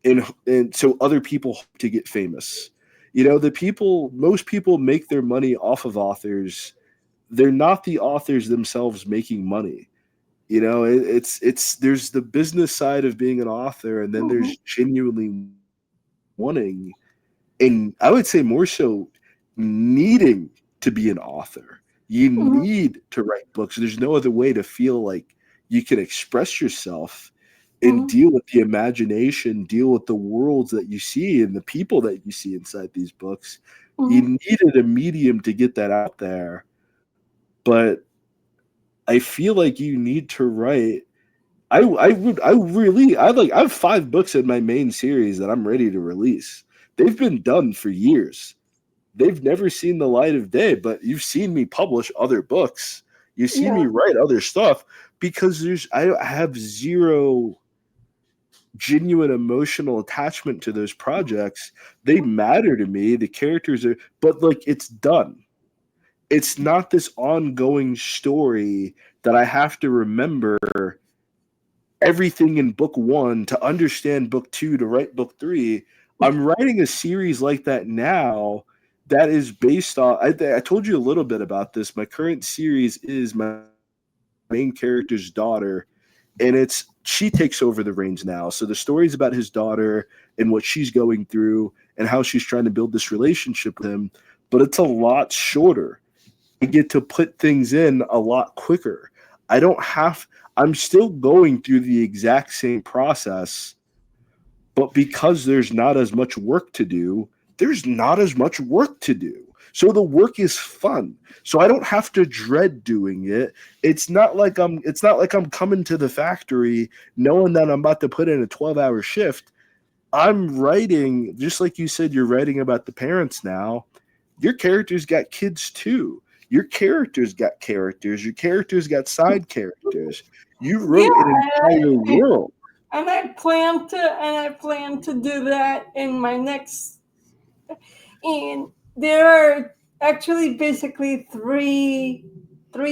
and so other people hope to get famous. Most people make their money off of authors. They're not the authors themselves making money. It's there's the business side of being an author, and then Mhm, there's genuinely wanting, and I would say more so needing to be an author. You mhm, need to write books. There's no other way to feel like you can express yourself and mhm, deal with the imagination, deal with the worlds that you see and the people that you see inside these books. You mhm, needed a medium to get that out there. But I feel like you need to write. I have 5 books in my main series that I'm ready to release. They've been done for years. They've never seen the light of day, but you've seen me publish other books. You see yeah. me write other stuff because I have zero genuine emotional attachment to those projects. They matter to me. The characters are, but like it's done. It's not this ongoing story that I have to remember everything in book 1 to understand book 2 to write book 3. I'm writing a series like that now that is based on. I told you a little bit about this. My current series is my main character's daughter, and she takes over the reins now. So the story's about his daughter and what she's going through and how she's trying to build this relationship with him, but it's a lot shorter. I get to put things in a lot quicker. I don't have, I'm still going through the exact same process, but because there's not as much work to do, there's not as much work to do. So the work is fun. So I don't have to dread doing it. It's not like I'm coming to the factory knowing that I'm about to put in a 12-hour shift. I'm writing, just like you said, you're writing about the parents now. Your characters got kids too. Your characters got characters. Your characters got side characters. You Yeah, wrote an entire world. and I plan to do that in my next. And there are actually basically three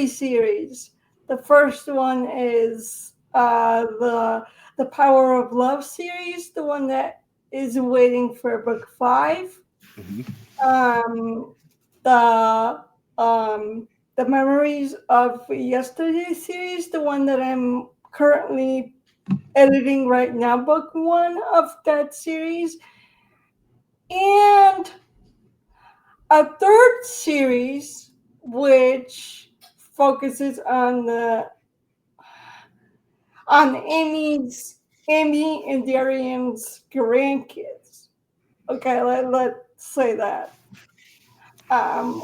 series. The first one is the Power of Love series, the one that is waiting for book 5. Mhm. Um, the the Memories of Yesterday series, the one that I'm currently editing right now, book 1 of that series, and a third series which focuses on Amy and Darian's grandkids. Okay, let's say that. Um,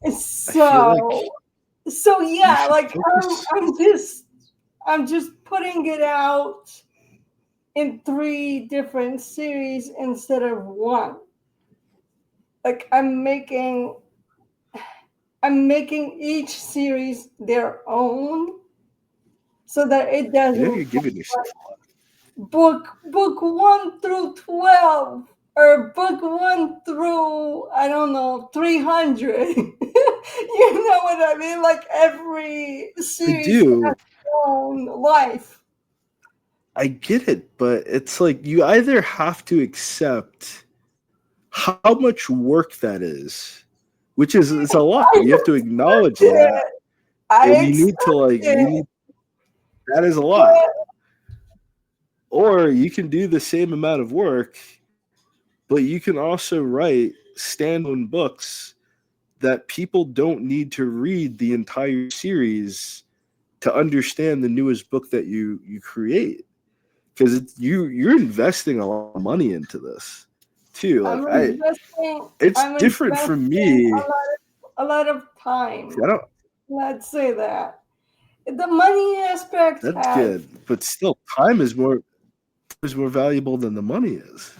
I feel like so so you yeah, should like focus. I'm just putting it out in 3 different series instead of one. Like I'm making each series their own so that it You know, doesn't you're giving yourself a lot. book 1 through 12 or book 1 through, I don't know, 300. You know what I mean? Like every I series has do. its own life. I get it, but it's like you either have to accept how much work that is, which is it's a lot. I You have to acknowledge accept that, it. I and you need to accept like you it. need that is a lot. But Or you can do the same amount of work, but you can also write standalone books that people don't need to read the entire series to understand the newest book that you create, because it's you're investing a lot of money into this too. Like I'm investing it's I'm different for investing me. a lot of time. I don't. Let's say that. The money aspect That's has. good, but still, time is more valuable than the money is.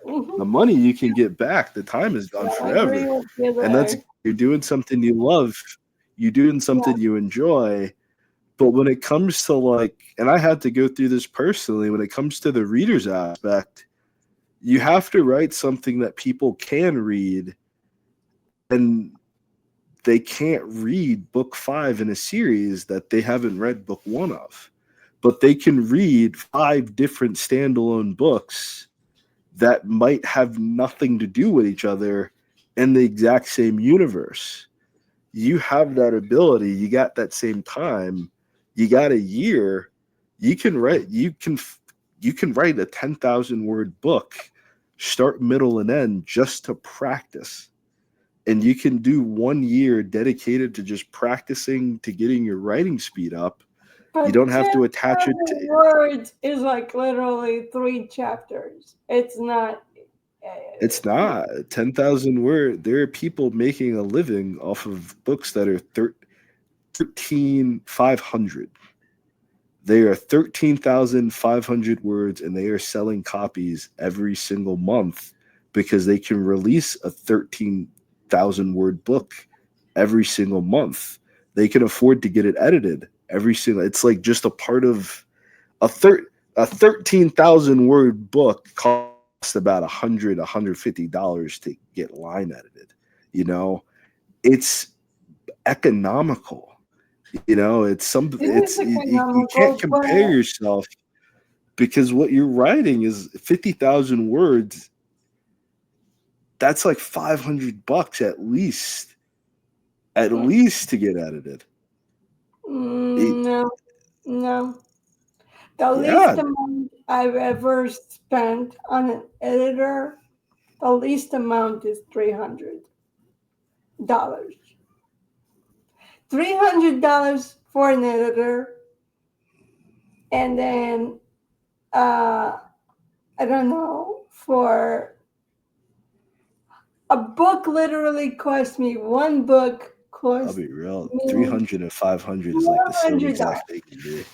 The Mhm. money you can get back. The time is gone Yeah, I agree forever, with you and that's there. you're doing something you love. You're doing Yeah, something you enjoy. But when it comes to like, and I had to go through this personally, when it comes to the reader's aspect, you have to write something that people can read, and they can't read book 5 in a series that they haven't read book 1 of. But they can read 5 different standalone books that might have nothing to do with each other in the exact same universe. You have that ability, you got that same time, you got a year, you can write a 10,000 word book, start, middle, and end, just to practice. And you can do 1 year dedicated to just practicing, to getting your writing speed up. You but don't have to attach it 10,000 to. words is like literally 3 chapters. It's not. It's not 10,000 word. There are people making a living off of books that are 13,500. They are 13,500 words, and they are selling copies every single month because they can release a 13,000 word book every single month. They can afford to get it edited every single. It's like just a part of a a 13,000 word book costs about $150 to get line edited. You know, it's economical. It is You can't economical, but compare yourself, because what you're writing is 50,000 words. That's like $500 at least to get edited. It, no, no. The least yeah, amount I've ever spent on an editor, the least amount is $300. $300 for an editor, and then I don't know, for a book literally cost me, one book I'll cost be real. me 300 and 500 is like the same $100. exact thing to me.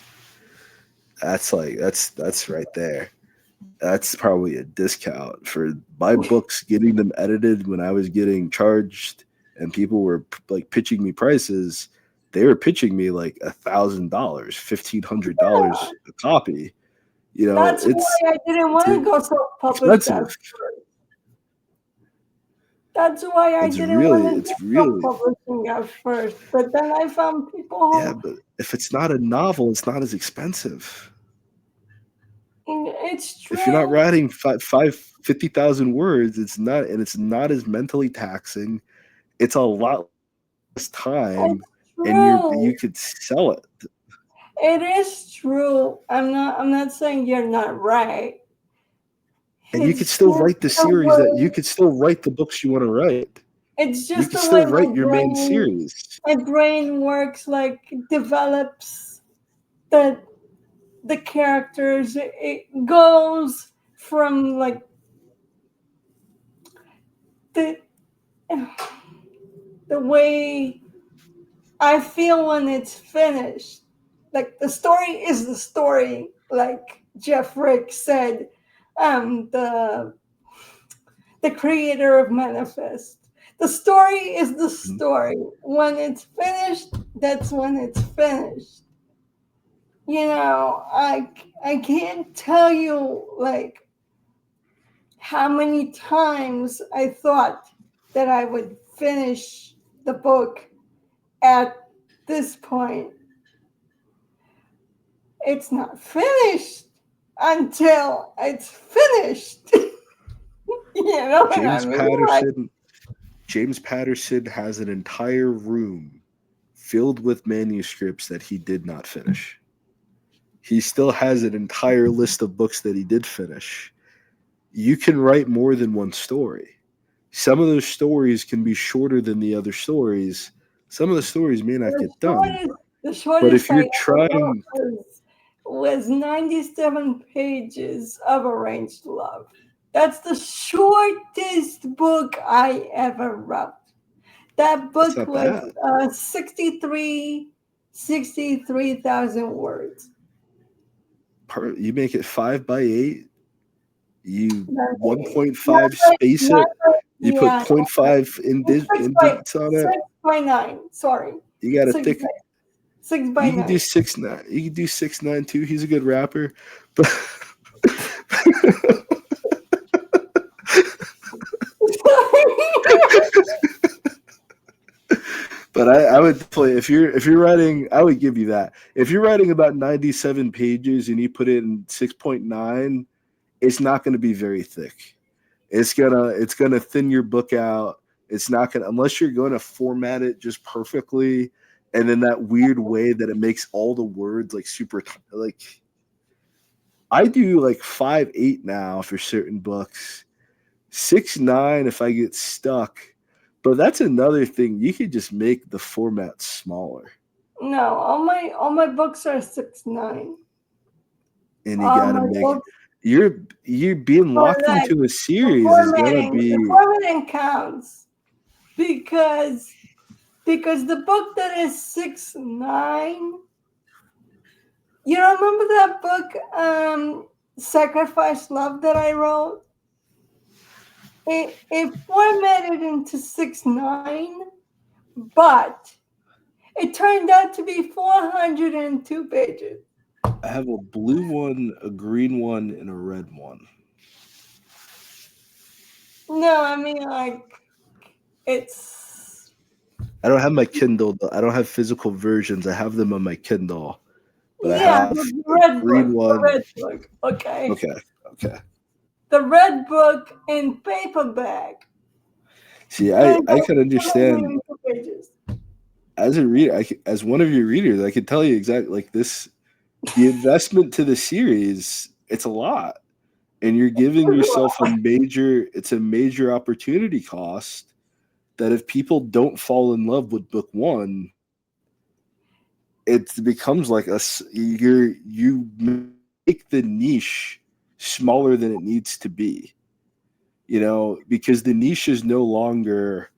That's right there. That's probably a discount for my books. Getting them edited when I was getting charged, and people were like pitching me prices. They were pitching me like $1,000, $1,500 a copy. You know, That's why I didn't it's want to go self-published at expensive. first. That's why I didn't want to It's do really self-publishing at first. But then I found yeah. people But if it's not a novel, it's not as expensive. who, it's If you're not true, writing 50,000 words, it's not as mentally taxing. It's a lot less time, it's and true. you could sell it, It is true. I'm not saying you're not right. and you could It's still just write the the series that you way could still write the books you want to write. it's You just could the way still write your main series. my brain works, like develops the the characters. It goes from like the the way I feel when it's finished. Like the story is the story, like Jeff Rick said, the creator of Manifest. The story is the Mhm. story. When it's finished, that's when it's finished. I can't tell you like how many times I thought that I would finish the book at this point. It's not finished until it's finished. You know what I James mean? Like, Patterson. James Patterson has an entire room filled with manuscripts that he did not finish. He still has an entire list of books that he did finish. You can write more than one story. Some of those stories can be shorter than the other stories. Some of the stories may not the get done. shortest, the But shortest if I you're ever wrote trying, was 97 pages of Arranged Love. That's the shortest book I ever wrote. That that's book not was bad. 63,000 words. You make it 5 by 8. You Not by, not 1.5 by, space not it. by, You put yeah, point not 0.5 by, indents on it. 6 by 9. Sorry, You got a six thick. by, six by You can do nine. 6'9". You can do 6'9" too. He's a good rapper, but but I would definitely if you're writing, I would give you that. If you're writing about 97 pages and you put it in 6.9, it's not going to be very thick. It's gonna thin your book out. It's not gonna unless you're going to format it just perfectly, and then that weird way that it makes all the words like like I do like 5'8" now for certain books. 6'9" if I get stuck. But that's another thing. You could just make the format smaller, No, all my books are 6'9". and you All got to my make books, you're being but locked like into a the series is gonna formatting, the be. formatting counts because the book that is 6'9". You remember that book, Sacrifice Love, that I wrote? It formatted into 6'9", but it turned out to be 402 pages. I have a blue one, a green one, and a red one. No, I mean like it's I don't have my Kindle. I don't have physical versions. I have them on my Kindle, but I yeah, have the a red book, green the one. red book. Okay, Okay, okay. the red book in paperback See, turned I out can understand 402 pages. as a reader. As one of your readers, I can tell you exactly like this. The investment to the series, it's a lot, and you're giving yourself it's a major opportunity cost that if people don't fall in love with book one, it becomes like you make the niche smaller than it needs to be, because the niche is no longer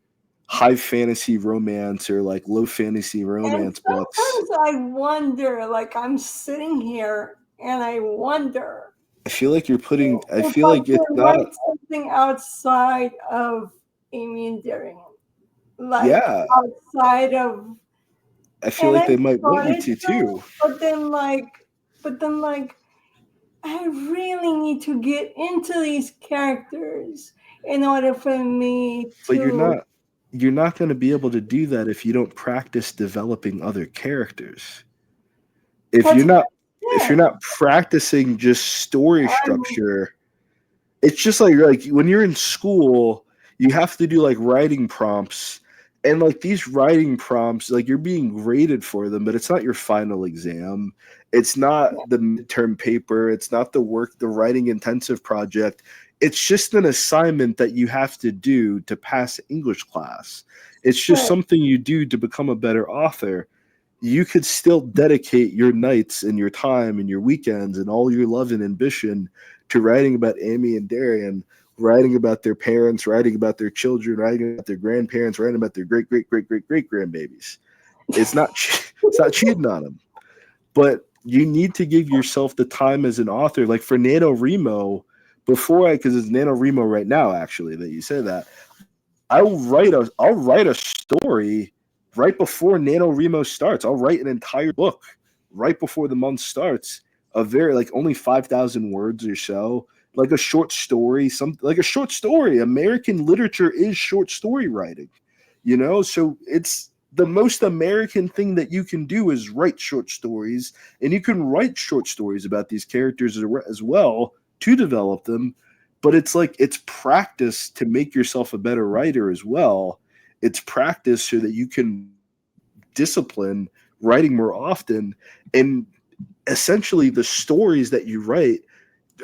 high fantasy romance or like low fantasy And romance books. sometimes I wonder, like I'm sitting here and I wonder I if feel I like it's could not. write something outside of Amy and Darian, like Yeah, outside of, I feel and like I they might want you started to to, too. but then I really need to get into these characters in order for me But to. you're not going to be able to do that if you don't practice developing other characters. If you're That's not what if I you're said. not practicing just story Um, structure, it's just like when you're in school, you have to do like writing prompts, and like these writing prompts, like you're being graded for them, but it's not your final exam. It's not the midterm paper. It's not the writing intensive project. It's just an assignment that you have to do to pass English class. It's just right. something you do to become a better author. You could still dedicate your nights and your time and your weekends and all your love and ambition to writing about Amy and Darian, writing about their parents, writing about their children, writing about their grandparents, writing about their great great great great great grandbabies. It's not it's not cheating on them, but you need to give yourself the time as an author. Like for NaNoWriMo, because it's NaNoWriMo right now actually that you said that, I'll write a story right before NaNoWriMo starts. I'll write an entire book right before the month starts. A very like only 5,000 words or so, like a short story, some like a short story. American literature is short story writing, so it's the most American thing that you can do is write short stories, and you can write short stories about these characters as well to develop them. But it's like it's practice to make yourself a better writer as well. It's practice so that you can discipline writing more often, and essentially the stories that you write,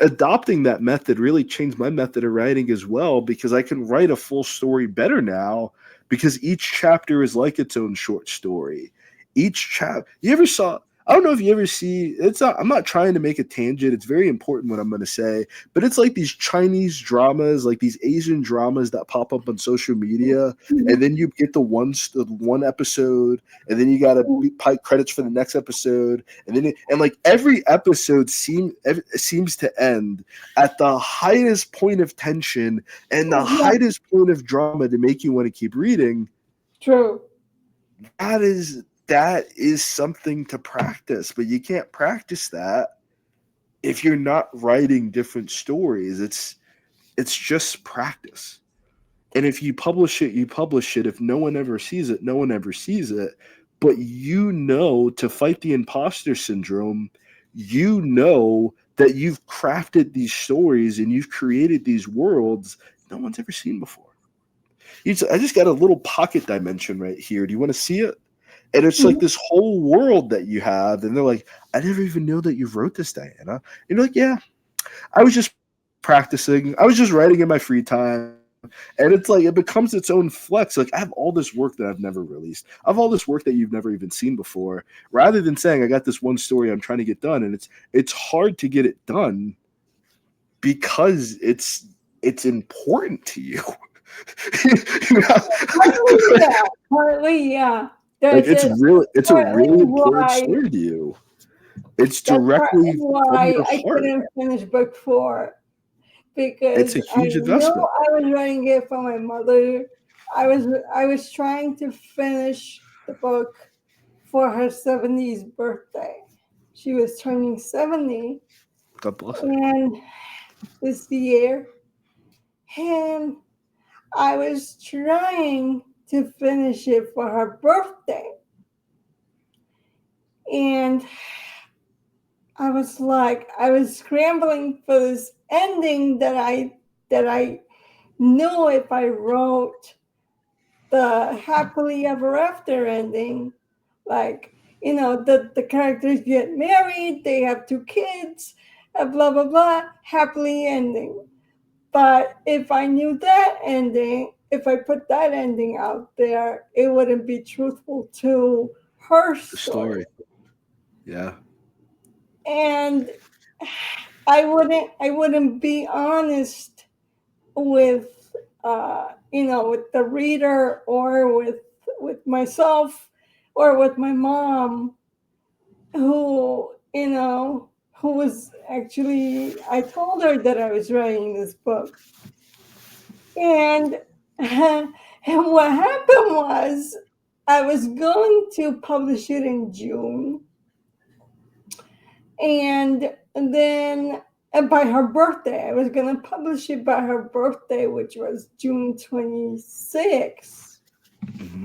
adopting that method really changed my method of writing as well, because I can write a full story better now because each chapter is like its own short story. Each chapter, you ever saw? I don't know if you ever see. It's not. I'm not trying to make a tangent. It's very important what I'm going to say, but it's like these Chinese dramas, like these Asian dramas that pop up on social media, and then you get the one episode, and then you got to pipe credits for the next episode, and like every episode seems to end at the highest point of tension and the Yeah, highest point of drama to make you want to keep reading. true. That is something to practice, but you can't practice that if you're not writing different stories. It's just practice. And if you publish it, you publish it. If no one ever sees it, no one ever sees it. But to fight the imposter syndrome, that you've crafted these stories and you've created these worlds no one's ever seen before. I just got a little pocket dimension right here. Do you want to see it? And it's like Mhm. this whole world that you have. And they're like, I never even know that you wrote this, Diana. And you're like, yeah, I was just practicing. I was just writing in my free time. And it's like it becomes its own flex. Like I have all this work that I've never released. I have all this work that you've never even seen before. Rather than saying I got this one story I'm trying to get done, and it's hard to get it done because it's important to you. You Partly, know? yeah. Partly, yeah. Like That's it. it's a Partly really important why. story to you. It's That's partly directly from why your I heart. couldn't finish book 4 It's because a I huge knew investment. I was writing it for my mother. I was trying to finish the book for her 70th birthday. She was turning 70 God bless her. and this year, and I was trying to finish it for her birthday. And I was scrambling for this ending that I knew if I wrote the happily ever after ending, like, the characters get married, they have 2 kids, blah blah blah, happily ending. But if I knew that ending, if I put that ending out there, it wouldn't be truthful to her The story. story. Yeah. And I wouldn't be honest with with the reader, or with myself, or with my mom, who who was actually, I told her that I was writing this book. And and what happened was, I was going to publish it in June, and then, and by her birthday, I was going to publish it by her birthday, which was June 26th. Hmm.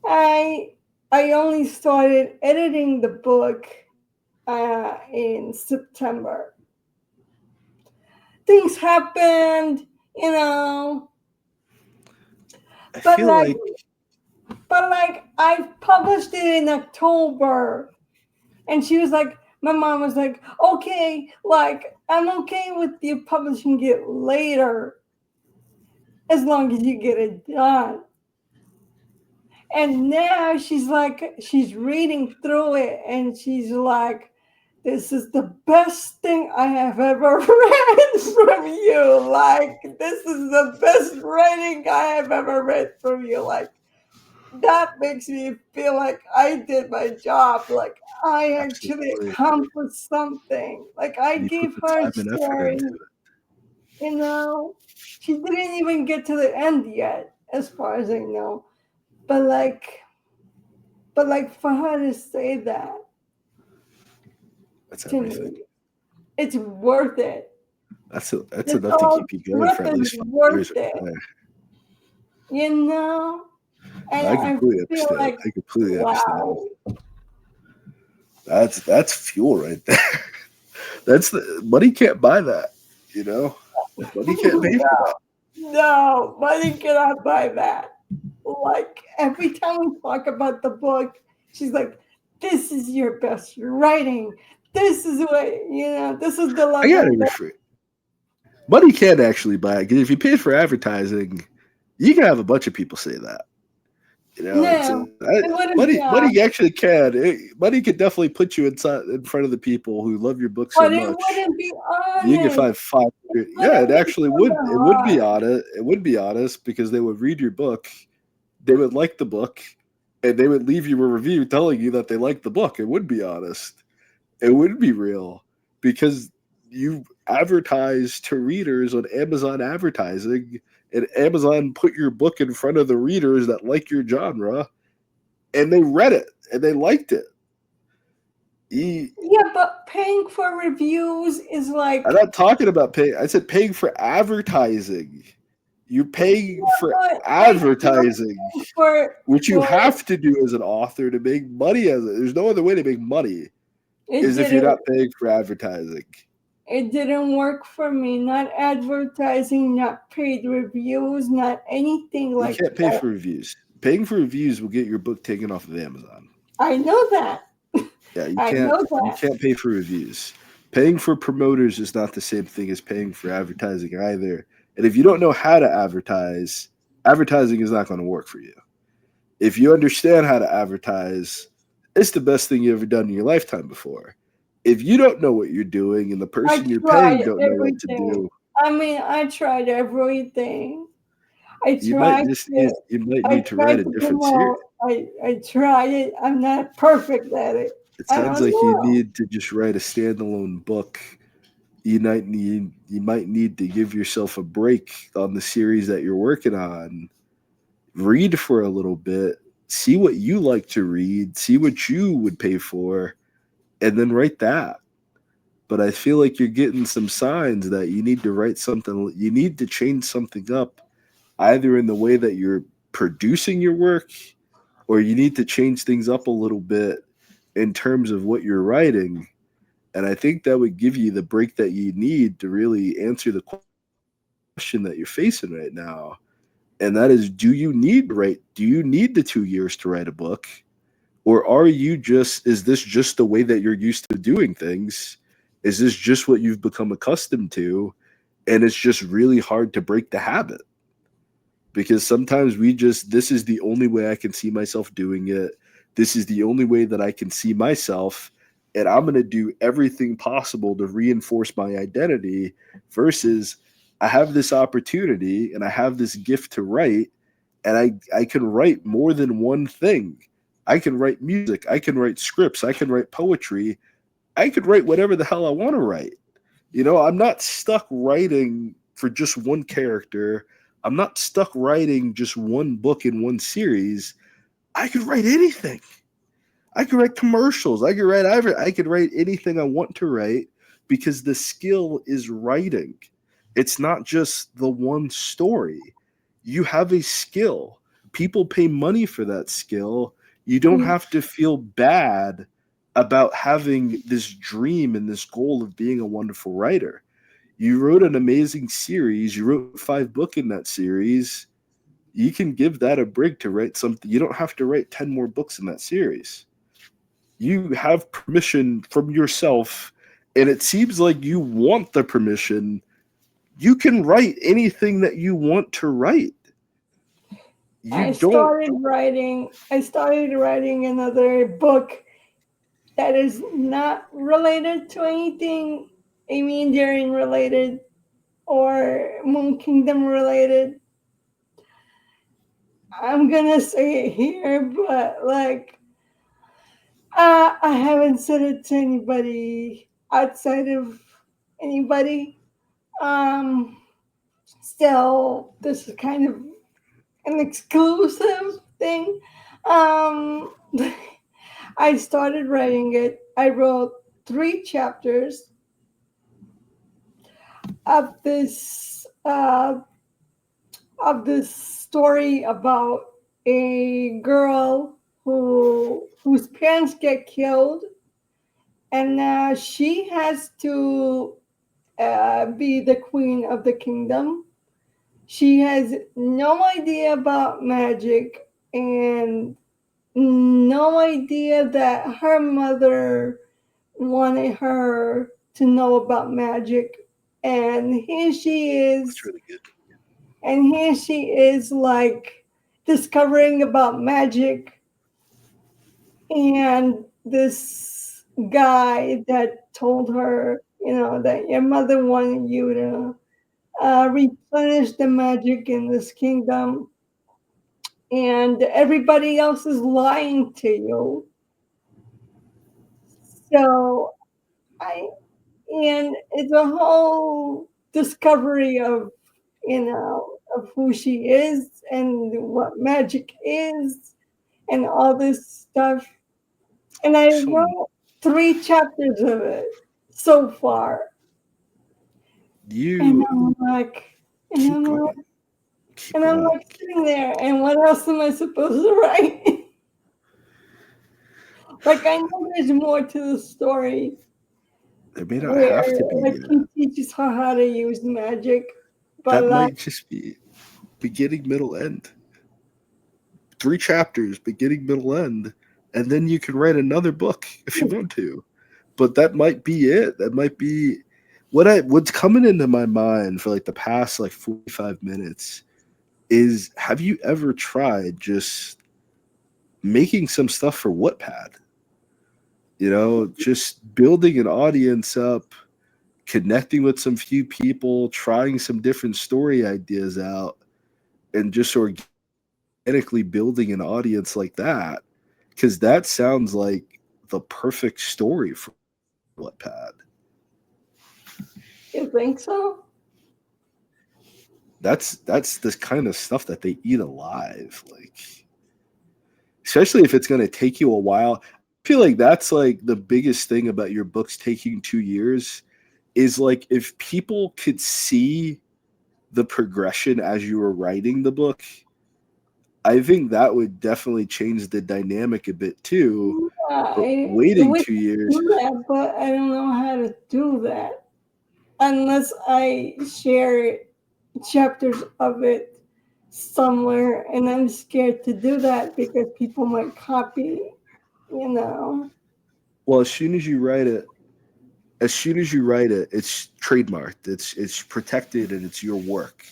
I I only started editing the book in September. Things happened, you know, I but feel like like I published it in October, and she was like, my mom was like, okay, like, I'm okay with you publishing it later, as long as you get it done. And now she's like, she's reading through it, and she's like, this is the best thing I have ever read from you. Like, this is the best writing I have ever read from you. Like, that makes me feel like I did my job. Like, I actually absolutely. accomplished something. Like, I And you put gave the her a time and effort story, into it. you know. She didn't even get to the end yet, as far as I know. But like for her to say that That's to everything. me, it's worth it. That's This enough to whole keep you going trip for at is least 5 years worth right it, there. you know? And I I completely feel understand. like, I completely understand. wow. That's fuel right there. That's the money can't buy that. You know, money can't pay for that. No, money cannot buy that. Like, every time we talk about the book, she's like, this is your best writing. This is what, this is the I gotta level that. refresh. Money can't actually buy it because if you pay for advertising, you can have a bunch of people say that. You know, No, it wouldn't be money honest. actually money can definitely put you in front of the people who love your book so But it much. wouldn't be You can honest. find five. It Yeah, it wouldn't be actually from would. the It would be heart. honest. It would be honest because they would read your book, they would like the book, and they would leave you a review telling you that they like the book. It would be honest. It would be real because you advertise to readers on Amazon advertising, and Amazon put your book in front of the readers that like your genre, and they read it and they liked it. E- Yeah, but paying for reviews is I'm like, not talking about paying. I said paying for advertising. You're paying for but I still advertising, pay for which you for have to do as an author to make money. There's no other way to make money it is if you're didn't not paying for advertising. it didn't work for me. Not advertising, not paid reviews, not anything You like can't pay that. for reviews. Paying for reviews will get your book taken off of Amazon. I know that. Yeah, you I can't know you that. can't pay for reviews. Paying for promoters is not the same thing as paying for advertising either. And if you don't know how to advertise, advertising is not going to work for you. If you understand how to advertise, it's the best thing you ever done in your lifetime before. If you don't know what you're doing and the I person you're paying tried don't know what to everything. do, I mean, I tried everything. I you might tried just to you might I need to tried write a to different series. promote. I tried it. I'm not perfect at it. It I sounds don't like you know. need to just write a standalone book. You might need to give yourself a break on the series that you're working on. Read for a little bit, see what you like to read, see what you would pay for, and then write that. But I feel like you're getting some signs that you need to write something, you need to change something up, either in the way that you're producing your work, or you need to change things up a little bit in terms of what you're writing. And I think that would give you the break that you need to really answer the question that you're facing right now. And that is, do you need the 2 years to write a book? Or is this just the way that you're used to doing things? Is this just what you've become accustomed to? And it's just really hard to break the habit because sometimes this is the only way I can see myself doing it. This is the only way that I can see myself. and I'm going to do everything possible to reinforce my identity versus I have this opportunity and I have this gift to write, and I can write more than one thing. I can write music, I can write scripts, I can write poetry, I could write whatever the hell I want to write. I'm not stuck writing for just one character. I'm not stuck writing just one book in one series. I could write anything. I could write commercials. I could write anything I want to write because the skill is writing. It's not just the one story. You have a skill. People pay money for that skill. You don't have to feel bad about having this dream and this goal of being a wonderful writer. You wrote an amazing series. You wrote 5 books in that series. You can give that a break to write something. You don't have to write 10 more books in that series. You have permission from yourself, and it seems like you want the permission. You can write anything that you want to write. I started writing another book that is not related to anything Amindian related or Moon Kingdom related. I'm gonna say it here, but like I haven't said it to anybody outside of anybody. Still, this is kind of an exclusive thing. Um, I started writing it. I wrote 3 chapters of this story about a girl whose parents get killed, and she has to be the queen of the kingdom. She has no idea about magic and no idea that her mother wanted her to know about magic. And here she is. That's really good. And here she is, like, discovering about magic. And this guy that told her, that your mother wanted you to replenish the magic in this kingdom, and everybody else is lying to you. So and it's a whole discovery of who she is and what magic is and all this stuff. And I wrote 3 chapters of it so far. And I'm like, sitting there, and what else am I supposed to write? Like, I know there's more to the story. There may not have to be. Like, he teaches her how to use magic. But that might just be beginning, middle, end. 3 chapters, beginning, middle, end. And then you can write another book if you want to. But that might be it. That might be what's coming into my mind for like the past like 45 minutes is, have you ever tried just making some stuff for Wattpad? Just building an audience up, connecting with some few people, trying some different story ideas out, and just organically building an audience like that. Because that sounds like the perfect story for Wattpad. You think so? That's this kind of stuff that they eat alive, like, especially if it's going to take you a while. I feel like that's like the biggest thing about your books taking 2 years is like if people could see the progression as you were writing the book, I think that would definitely change the dynamic a bit too. Yeah, waiting 2 years. But I don't know how to do that unless I share chapters of it somewhere, and I'm scared to do that because people might copy, Well, as soon as you write it, it's trademarked. It's protected and it's your work.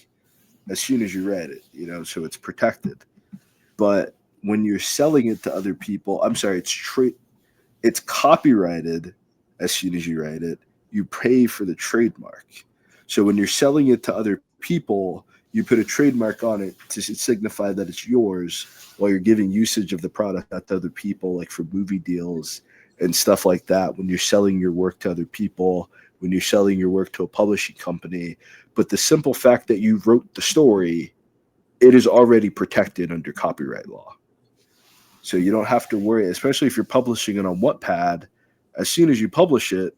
As soon as you write it, so it's protected. But when you're selling it to other people, I'm sorry, It's copyrighted as soon as you write it. You pay for the trademark. So when you're selling it to other people, you put a trademark on it to signify that it's yours while you're giving usage of the product out to other people, like for movie deals and stuff like that. When you're selling your work to other people, when you're selling your work to a publishing company. But the simple fact that you wrote the story, it is already protected under copyright law. So you don't have to worry, especially if you're publishing it on Wattpad. As soon as you publish it,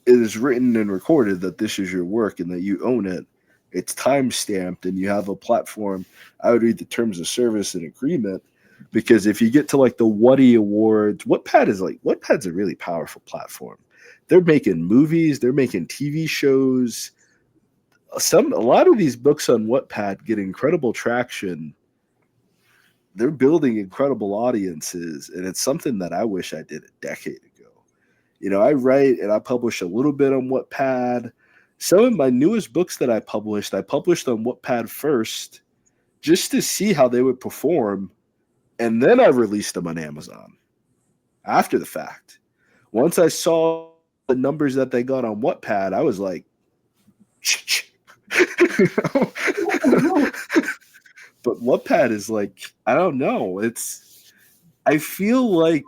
it is written and recorded that this is your work and that you own it. It's time stamped and you have a platform. I would read the terms of service and agreement, because if you get to like the Woody Awards, Wattpad's a really powerful platform. They're making movies, they're making TV shows. A lot of these books on Wattpad get incredible traction. They're building incredible audiences, and it's something that I wish I did a decade ago. I write and I publish a little bit on Wattpad. Some of my newest books that I published on Wattpad first just to see how they would perform, and then I released them on Amazon after the fact. Once I saw the numbers that they got on Wattpad, I was like, you know? But Wattpad is like, I don't know. I feel like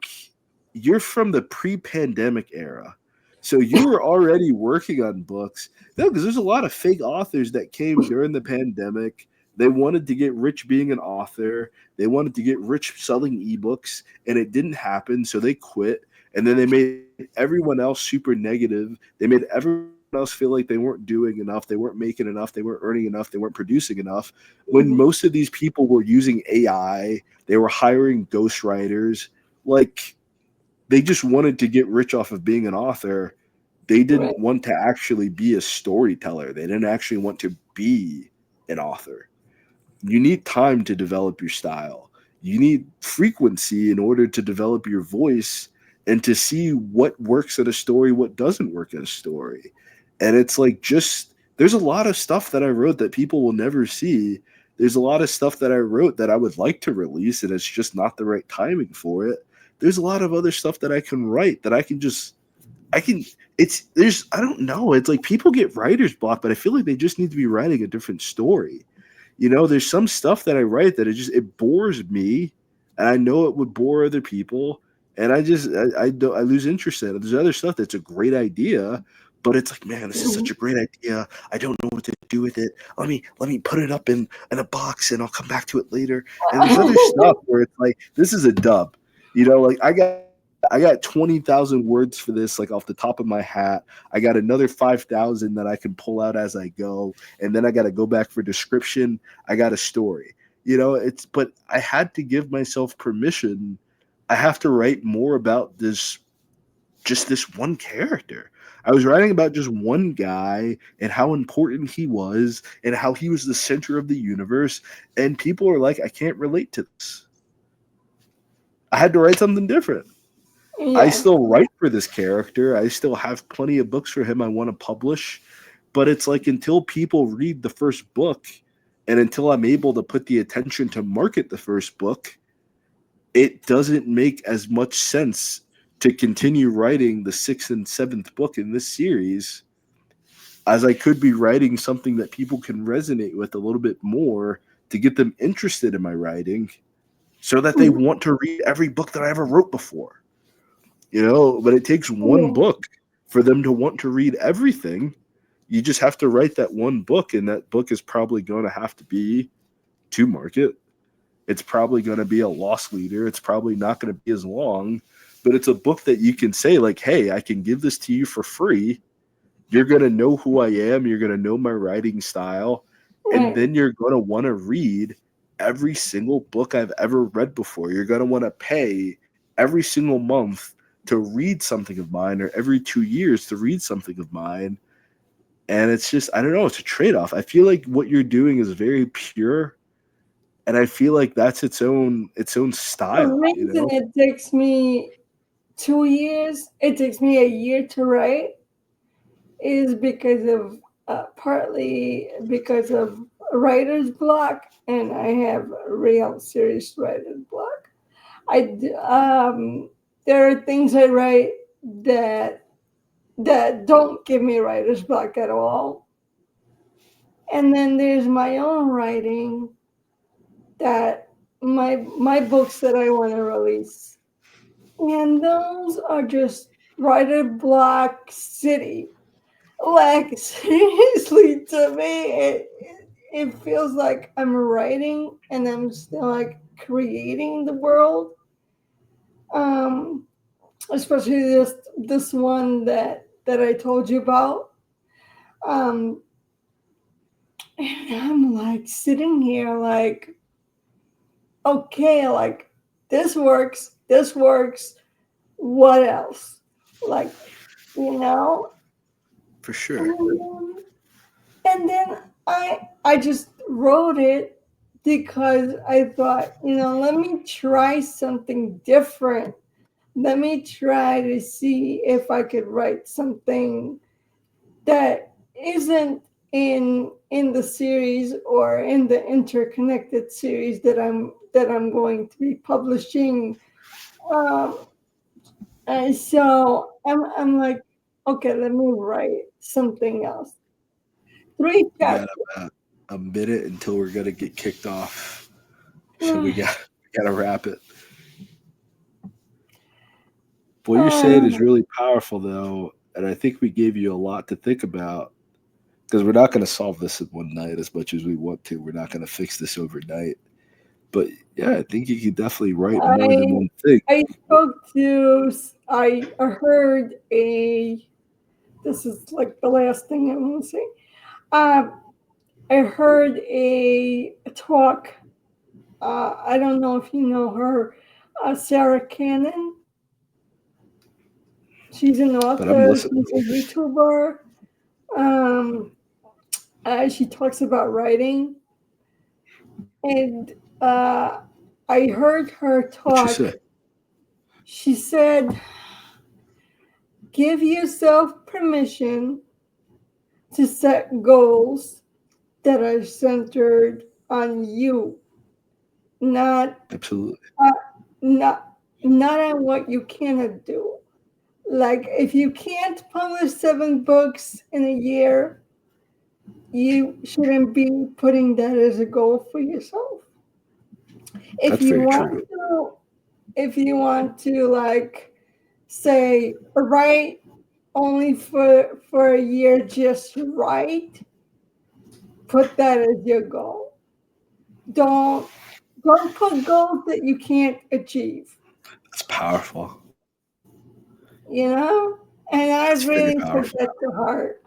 you're from the pre-pandemic era. So you were already working on books. No, because there's a lot of fake authors that came during the pandemic. They wanted to get rich being an author. They wanted to get rich selling ebooks, and it didn't happen. So they quit. And then they made everyone else super negative. They made everyone else feel like they weren't doing enough. They weren't making enough. They weren't earning enough. They weren't producing enough. When most of these people were using AI, they were hiring ghostwriters. Like, they just wanted to get rich off of being an author. They didn't Right. want to actually be a storyteller. They didn't actually want to be an author. You need time to develop your style. You need frequency in order to develop your voice and to see what works in a story, what doesn't work in a story. And it's like, just there's a lot of stuff that I wrote that people will never see. There's a lot of stuff that I wrote that I would like to release, and it's just not the right timing for it. There's a lot of other stuff that I can write that I can it's there's I don't know. It's like people get writer's block, but I feel like they just need to be writing a different story. There's some stuff that I write that it bores me, and I know it would bore other people, and I lose interest in it. There's other stuff that's a great idea, but it's like, man, this is such a great idea. I don't know what to do with it. Let me put it up in a box, and I'll come back to it later. And there's other stuff where it's like, this is a dub. Like I got 20,000 words for this, like off the top of my hat. I got another 5,000 that I can pull out as I go, and then I got to go back for description. I got a story. But I had to give myself permission. I have to write more about this one character. I was writing about just one guy and how important he was and how he was the center of the universe, and people are like, I can't relate to this. I had to write something different. I Yeah. still write for this character. I still have plenty of books for him I want to publish. But it's like, until people read the first book and until I'm able to put the attention to market the first book, it doesn't make as much sense to continue writing the sixth and seventh book in this series, as I could be writing something that people can resonate with a little bit more to get them interested in my writing so that they want to read every book that I ever wrote before. But it takes one Yeah. book for them to want to read everything. You just have to write that one book, and that book is probably going to have to be to market. It's probably going to be a loss leader. It's probably not going to be as long, but it's a book that you can say, like, hey, I can give this to you for free. You're going to know who I am. You're going to know my writing style. And Right. then you're going to want to read every single book I've ever read before. You're going to want to pay every single month to read something of mine, or every 2 years to read something of mine. And it's just, I don't know, it's a trade-off. I feel like what you're doing is very pure, and I feel like that's its own The style, reason it takes me 2 years, it takes me a year to write, is because of partly because of writer's block, and I have a real serious writer's block. I d- um, there are things I write that don't give me writer's block at all. And then there's my own writing that my books that I want to release. And those are just writer block city. Like seriously, to me, it feels like I'm writing and I'm still like creating the world. Um, Especially this one that I told you about. Um, and I'm like sitting here like, okay, like this works, this works. What else? Like, you know? For sure. And then I just wrote it because I thought, let me try something different. Let me try to see if I could write something that isn't in the series or in the interconnected series that I'm going to be publishing. Um, and so I'm like, okay, let me write something else. Three We got chapters. about a minute until we're gonna get kicked off, so we gotta wrap it. What you're saying is Um, really powerful, though, and I think we gave you a lot to think about because we're not going to solve this in one night as much as we want to. We're not going to fix this overnight. But yeah, I think you can definitely write more than I one thing. I spoke to I heard a this is like the last thing I want to say. Um, I heard a talk. I don't know if you know her, Sarah Cannon. She's an But I'm author. listening. She's a YouTuber. Um, she talks about writing, and I heard her What you talk. say? She said, "Give yourself permission to set goals that are centered on you, not Absolutely. uh, not not on what you cannot do. Like if you can't publish 7 books in a year, you shouldn't be putting that as a goal for yourself. If That's you very want true. to, if you want to like say write only for a year, just write, put that as your goal. Don't don't put goals that you can't achieve, That's powerful. you know? And I That's very really took powerful. that to heart.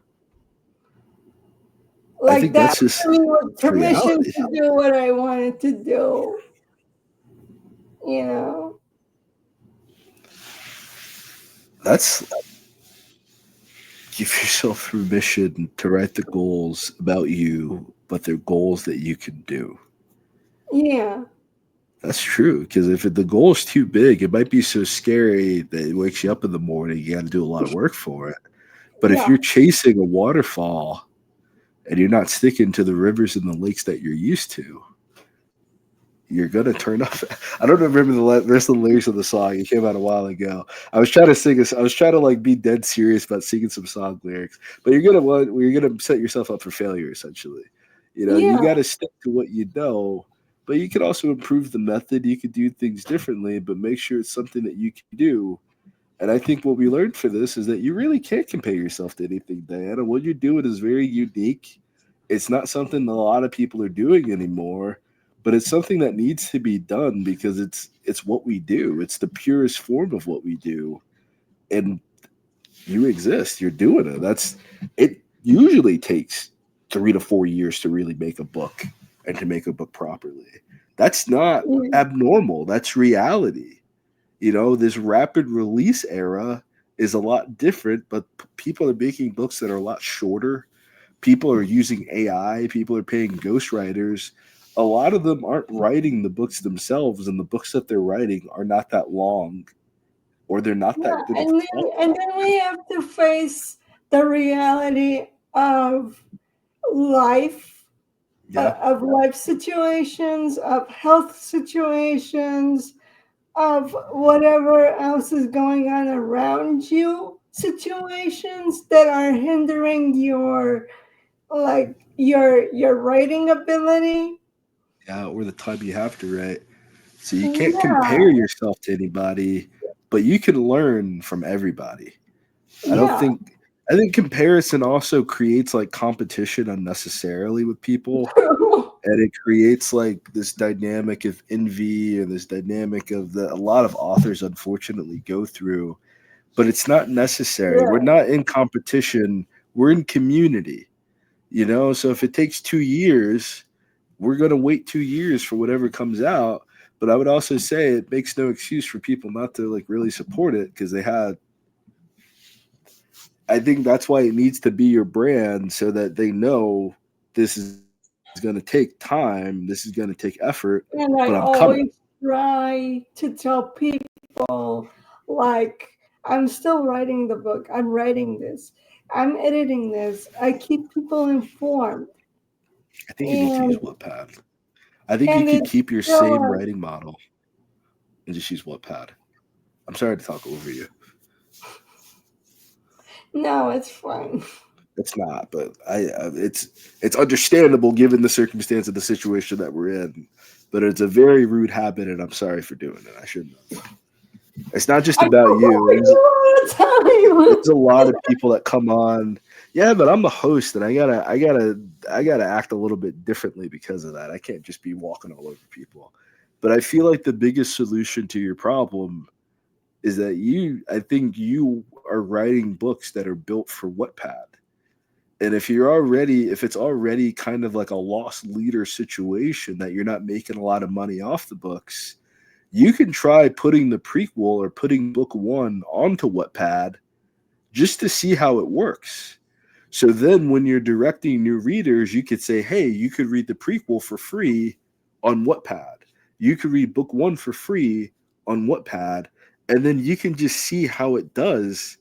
I Like think that that's just to me was it's permission reality. to do what I wanted to do, you know? That's give yourself permission to write the goals about you, but they're goals that you can do. Yeah. That's true. Because if the goal is too big, it might be so scary that it wakes you up in the morning. You got to do a lot of work for it. But if Yeah. you're chasing a waterfall and you're not sticking to the rivers and the lakes that you're used to, you're gonna turn off. I don't remember the rest of the lyrics of the song. It came out a while ago. I was trying to sing. I was trying to like be dead serious about singing some song lyrics. But you're gonna set yourself up for failure. Essentially, you Yeah. got to stick to what you know. But you can also improve the method. You could do things differently, but make sure it's something that you can do. And I think what we learned for this is that you really can't compare yourself to anything, Diana. What you're doing is very unique. It's not something that a lot of people are doing anymore, but it's something that needs to be done because it's what we do. It's the purest form of what we do. And you exist. You're doing it. It usually takes 3 to 4 years to really make a book and to make a book properly. That's not Yeah. abnormal. That's reality. This rapid release era is a lot different, but people are making books that are a lot shorter. People are using AI, people are paying ghostwriters. A lot of them aren't writing the books themselves, and the books that they're writing are not that long or they're not Yeah. that good of And then quality. and then we have to face the reality of life, Yeah, of life situations, of health situations, of whatever else is going on around you, situations that are hindering your your writing ability. Yeah, or the time you have to write. So you can't Yeah, compare yourself to anybody, but you can learn from everybody. I don't yeah. think I think comparison also creates like competition unnecessarily with people, and it creates like this dynamic of envy or this dynamic of that a lot of authors unfortunately go through, but it's not necessary. We're Right. not in competition, we're in community, you know? So if it takes 2 years, we're going to wait 2 years for whatever comes out, but I would also say it makes no excuse for people not to like really support it because they had I think that's why it needs to be your brand so that they know this is going to take time, this is going to take effort, but I'm And I coming. always try to tell people, like, I'm still writing the book, I'm writing this, I'm editing this, I keep people informed. I think you need to use And Wattpad. I think you could it's keep your same still, writing model and just use Wattpad. I'm sorry to talk over you. no, it's fine. It's not, but it's understandable given the circumstance of the situation that we're in. But it's a very rude habit, and I'm sorry for doing it. I shouldn't have. It's not just I about do you. it all the There's a lot of people that come on. Yeah, but I'm the host, and I gotta act a little bit differently because of that. I can't just be walking all over people. But I feel like the biggest solution to your problem is that I think you are writing books that are built for Wattpad. And if it's already kind of like a lost leader situation that you're not making a lot of money off the books, you can try putting the prequel or putting book one onto Wattpad just to see how it works. So then when you're directing new readers, you could say, hey, you could read the prequel for free on Wattpad. You could read book one for free on Wattpad, and then you can just see how it does.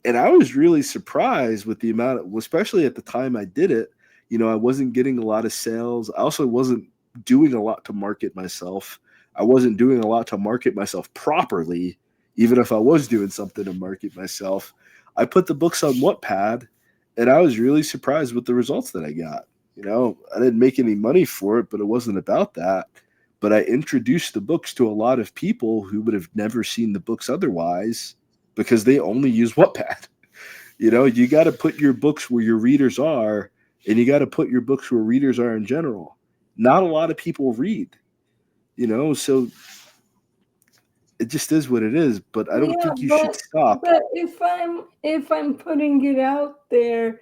And I was really surprised with the amount of, especially at the time I did it. You know, I wasn't getting a lot of sales. I also wasn't doing a lot to market myself. I wasn't doing a lot to market myself properly, even if I was doing something to market myself. I put the books on Wattpad, and I was really surprised with the results that I got. You know, I didn't make any money for it, but it wasn't about that. But I introduced the books to a lot of people who would have never seen the books otherwise because they only use Wattpad. You know, you got to put your books where your readers are, and you got to put your books where readers are in general. Not a lot of people read, you know, so it just is what it is. But I don't yeah, think you should stop. but if I'm putting it out there,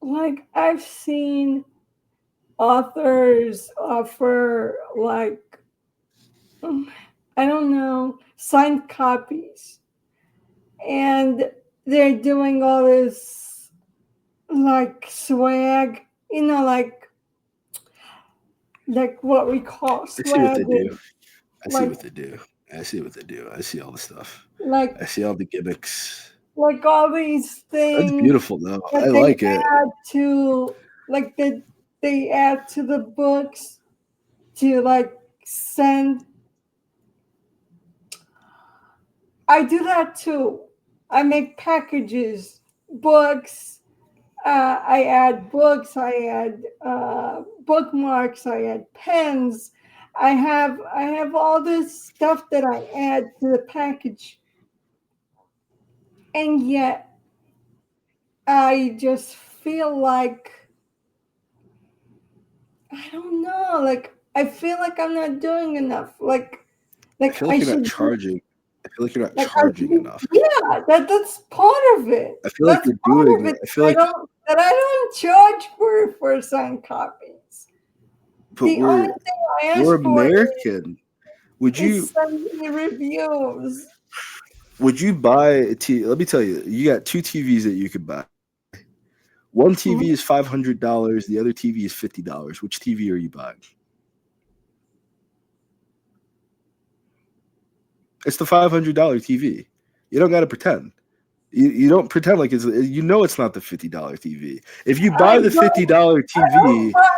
like I've seen authors offer, like, I don't know, signed copies, and they're doing all this like swag, like what we call I see what swag, they do. I see like what they do. I see what they do. I see all the stuff. like I see all the gimmicks. like all these That's things beautiful, though. that I they like it. add to, like, that they add to the books to, like, send. I do that too. I make packages, books. I add books. I add bookmarks. I add pens. I have all this stuff that I add to the package, and yet I just feel like, I don't know. Like, I feel like I'm not doing enough. I Like feel I like you're not should be. charging. I feel like you're not Like I should charging be. enough. Yeah, that's part of it. I feel like That's you're part of doing. it. I feel I like, don't that I don't charge for signed copies. but The only thing I we're ask for American. Would is you send me reviews. would you buy a T? Let me tell you, you got two TVs that you could buy. One TV is Mhm. $500. The other TV is $50. Which TV are you buying? It's the $500 TV. You don't got to pretend. You don't pretend like it's. You know it's not the $50 TV. If you I buy the don't $50 I don't TV, buy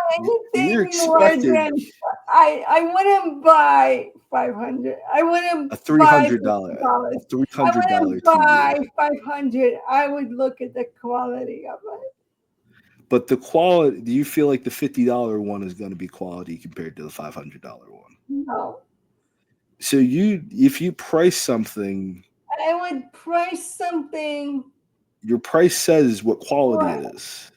you're anything more expecting. than I wouldn't buy $500. I A wouldn't three buy hundred dollar $50. a three I hundred dollar wouldn't buy TV. 500. I would look at the quality of it. But the quality, do you feel like the $50 one is going to be quality compared to the $500 one? No. So if you price something, I would price something. your price says what quality it Right. is.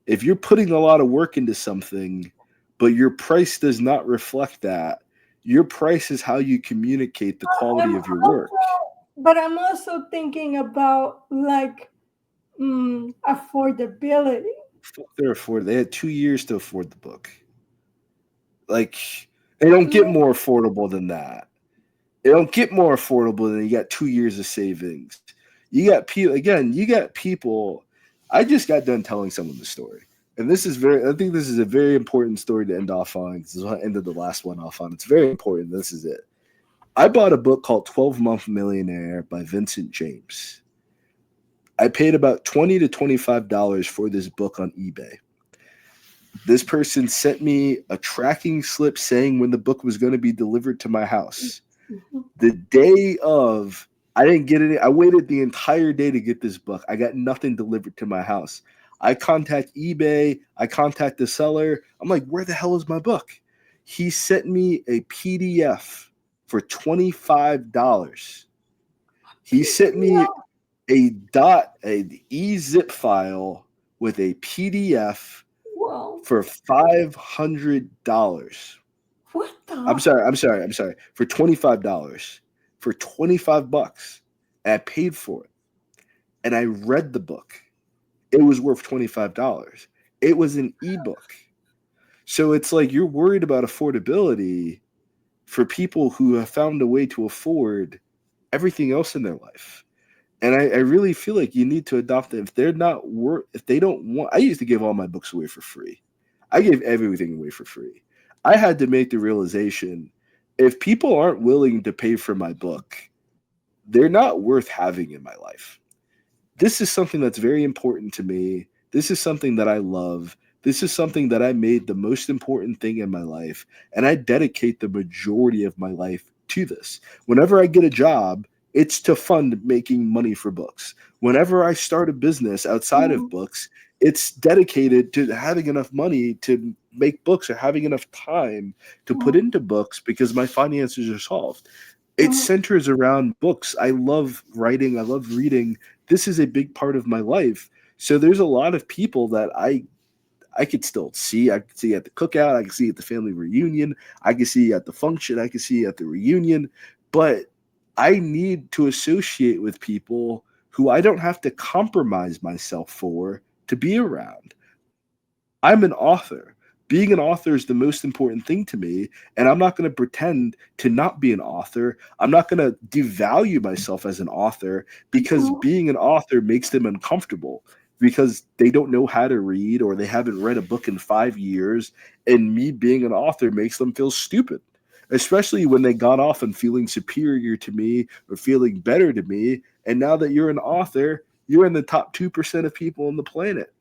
If you're putting a lot of work into something, but your price does not reflect that, your price is how you communicate the quality I'm of your work. also, but I'm also thinking about like affordability. Fuck, they're afford. They had 2 years to afford the book. Like, they don't get Like, more affordable than that. It don't get more affordable than you got 2 years of savings. You got people again. You got people. I just got done telling someone the story, and this is very. I think this is a very important story to end off on. This is what I ended the last one off on. It's very important. This is it. I bought a book called 12-Month Millionaire by Vincent James. I paid about $20 to $25 for this book on eBay. This person sent me a tracking slip saying when the book was going to be delivered to my house. The day of, I didn't get it. I waited the entire day to get this book. I got nothing delivered to my house. I contact eBay. I contact the seller. I'm like, where the hell is my book? He sent me a PDF for $25. He sent me a e-zip file with a PDF Whoa. for $500. What the? I'm sorry. For $25. For 25 bucks. And I paid for it. And I read the book. It was worth $25. It was an ebook. So it's like you're worried about affordability for people who have found a way to afford everything else in their life. And I really feel like you need to adopt it. If they're not if they don't want, I used to give all my books away for free. I gave everything away for free. I had to make the realization, if people aren't willing to pay for my book, they're not worth having in my life. This is something that's very important to me. This is something that I love. This is something that I made the most important thing in my life. And I dedicate the majority of my life to this. Whenever I get a job, it's to fund making money for books. Whenever I start a business outside of books, it's dedicated to having enough money to make books or having enough time to put into books because my finances are solved. It centers around books. I love writing. I love reading. This is a big part of my life. So there's a lot of people that I could still see. I could see at the cookout. I could see at the family reunion. I could see at the function. I could see at the reunion. But I need to associate with people who I don't have to compromise myself for to be around. I'm an author. Being an author is the most important thing to me, and I'm not going to pretend to not be an author. I'm not going to devalue myself as an author because being an author makes them uncomfortable because they don't know how to read or they haven't read a book in 5 years, and me being an author makes them feel stupid, especially when they got off and feeling superior to me or feeling better to me. And now that you're an author, you're in the top 2% of people on the planet.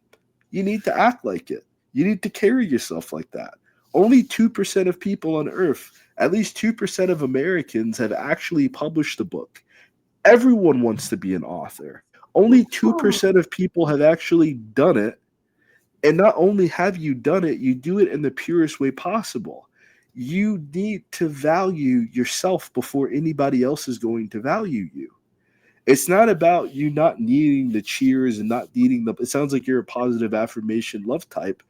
You need to act like it. You need to carry yourself like that. Only 2% of people on earth, at least 2% of Americans, have actually published a book. Everyone wants to be an author. Only 2% of people have actually done it. And not only have you done it, you do it in the purest way possible. You need to value yourself before anybody else is going to value you. It's not about you not needing the cheers and not needing the. It sounds like you're a positive affirmation love type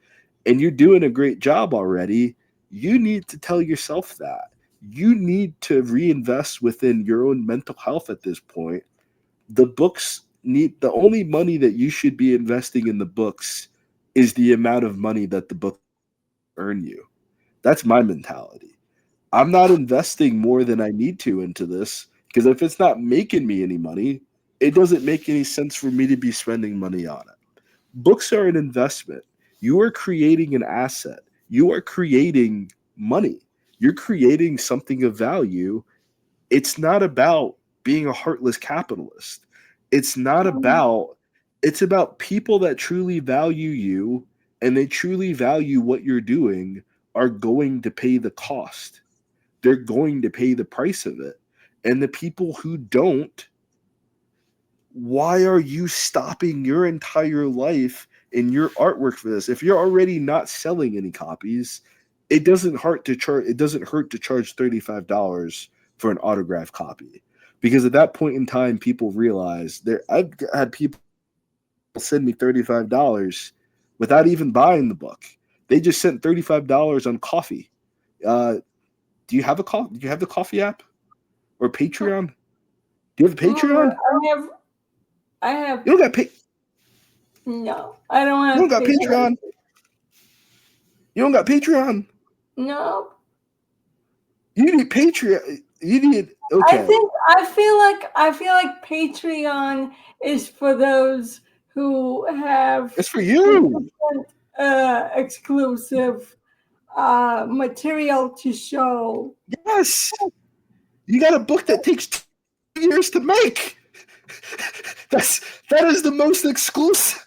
and you're doing a great job already. You need to tell yourself that. You need to reinvest within your own mental health at this point. The books need the only money that you should be investing in the books is the amount of money that the book earn you. That's my mentality. I'm not investing more than I need to into this because if it's not making me any money, it doesn't make any sense for me to be spending money on it. Books are an investment. You are creating an asset. You are creating money. You're creating something of value. It's not about being a heartless capitalist. It's not about, it's about people that truly value you and they truly value what you're doing are going to pay the cost. they're going to pay the price of it. And the people who don't, why are you stopping your entire life and your artwork for this? If you're already not selling any copies, it doesn't hurt to charge $35 for an autographed copy. Because at that point in time, people realize I've had people send me $35 without even buying the book. They just sent $35 on coffee. Do you have the coffee app or Patreon? Do you have a Patreon? I have. You don't got No, I don't have. You don't got Patreon. You don't got Patreon. No. You need Patreon. You need. Okay. I feel like Patreon is for those who have. It's for you. Exclusive material to show. Yes. You got a book that takes 2 years to make. That is the most exclusive.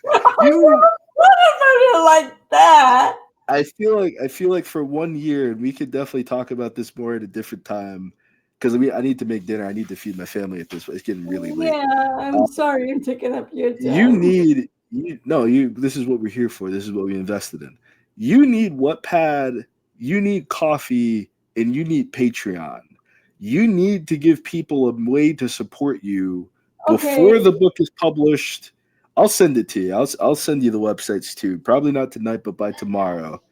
What about it like that? I feel like for 1 year, and we could definitely talk about this more at a different time, because I need to make dinner. I need to feed my family at this point. It's getting really late. Yeah, I'm sorry I'm taking up your time. This is what we're here for. This is what we invested in. You need Wattpad, you need coffee, and you need Patreon. You need to give people a way to support you before the book is published. I'll send it to you. I'll send you the websites too. Probably not tonight, but by tomorrow,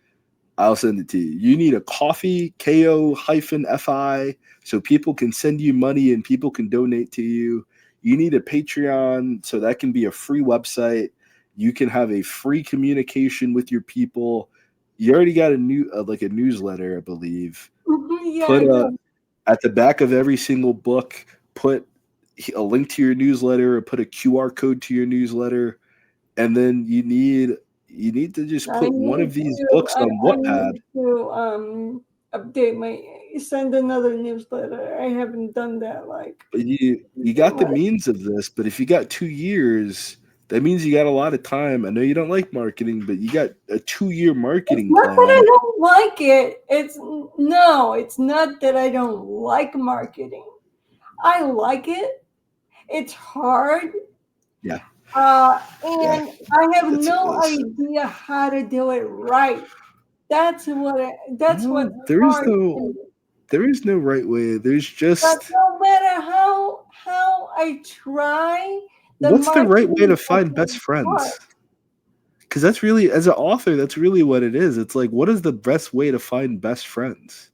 I'll send it to you. You need a coffee, KO-FI, so people can send you money and people can donate to you. You need a Patreon, so that can be a free website. You can have a free communication with your people. You already got a newsletter, I believe. Yeah, At the back of every single book, put a link to your newsletter or put a QR code to your newsletter, and then you need to just put one of these books on Wattpad. Send another newsletter. I haven't done that. You got the means of this, but if you got 2 years, that means you got a lot of time. I know you don't like marketing, but you got a 2-year marketing plan. Not that I don't like it. It's not that I don't like marketing. I like it. It's hard. Yeah. And I have no idea how to do it right. That's what there is no right way. There's just, but no matter how I try. What's the right way to find best friends? Because that's really, as an author, that's really what it is. It's like, what is the best way to find best friends?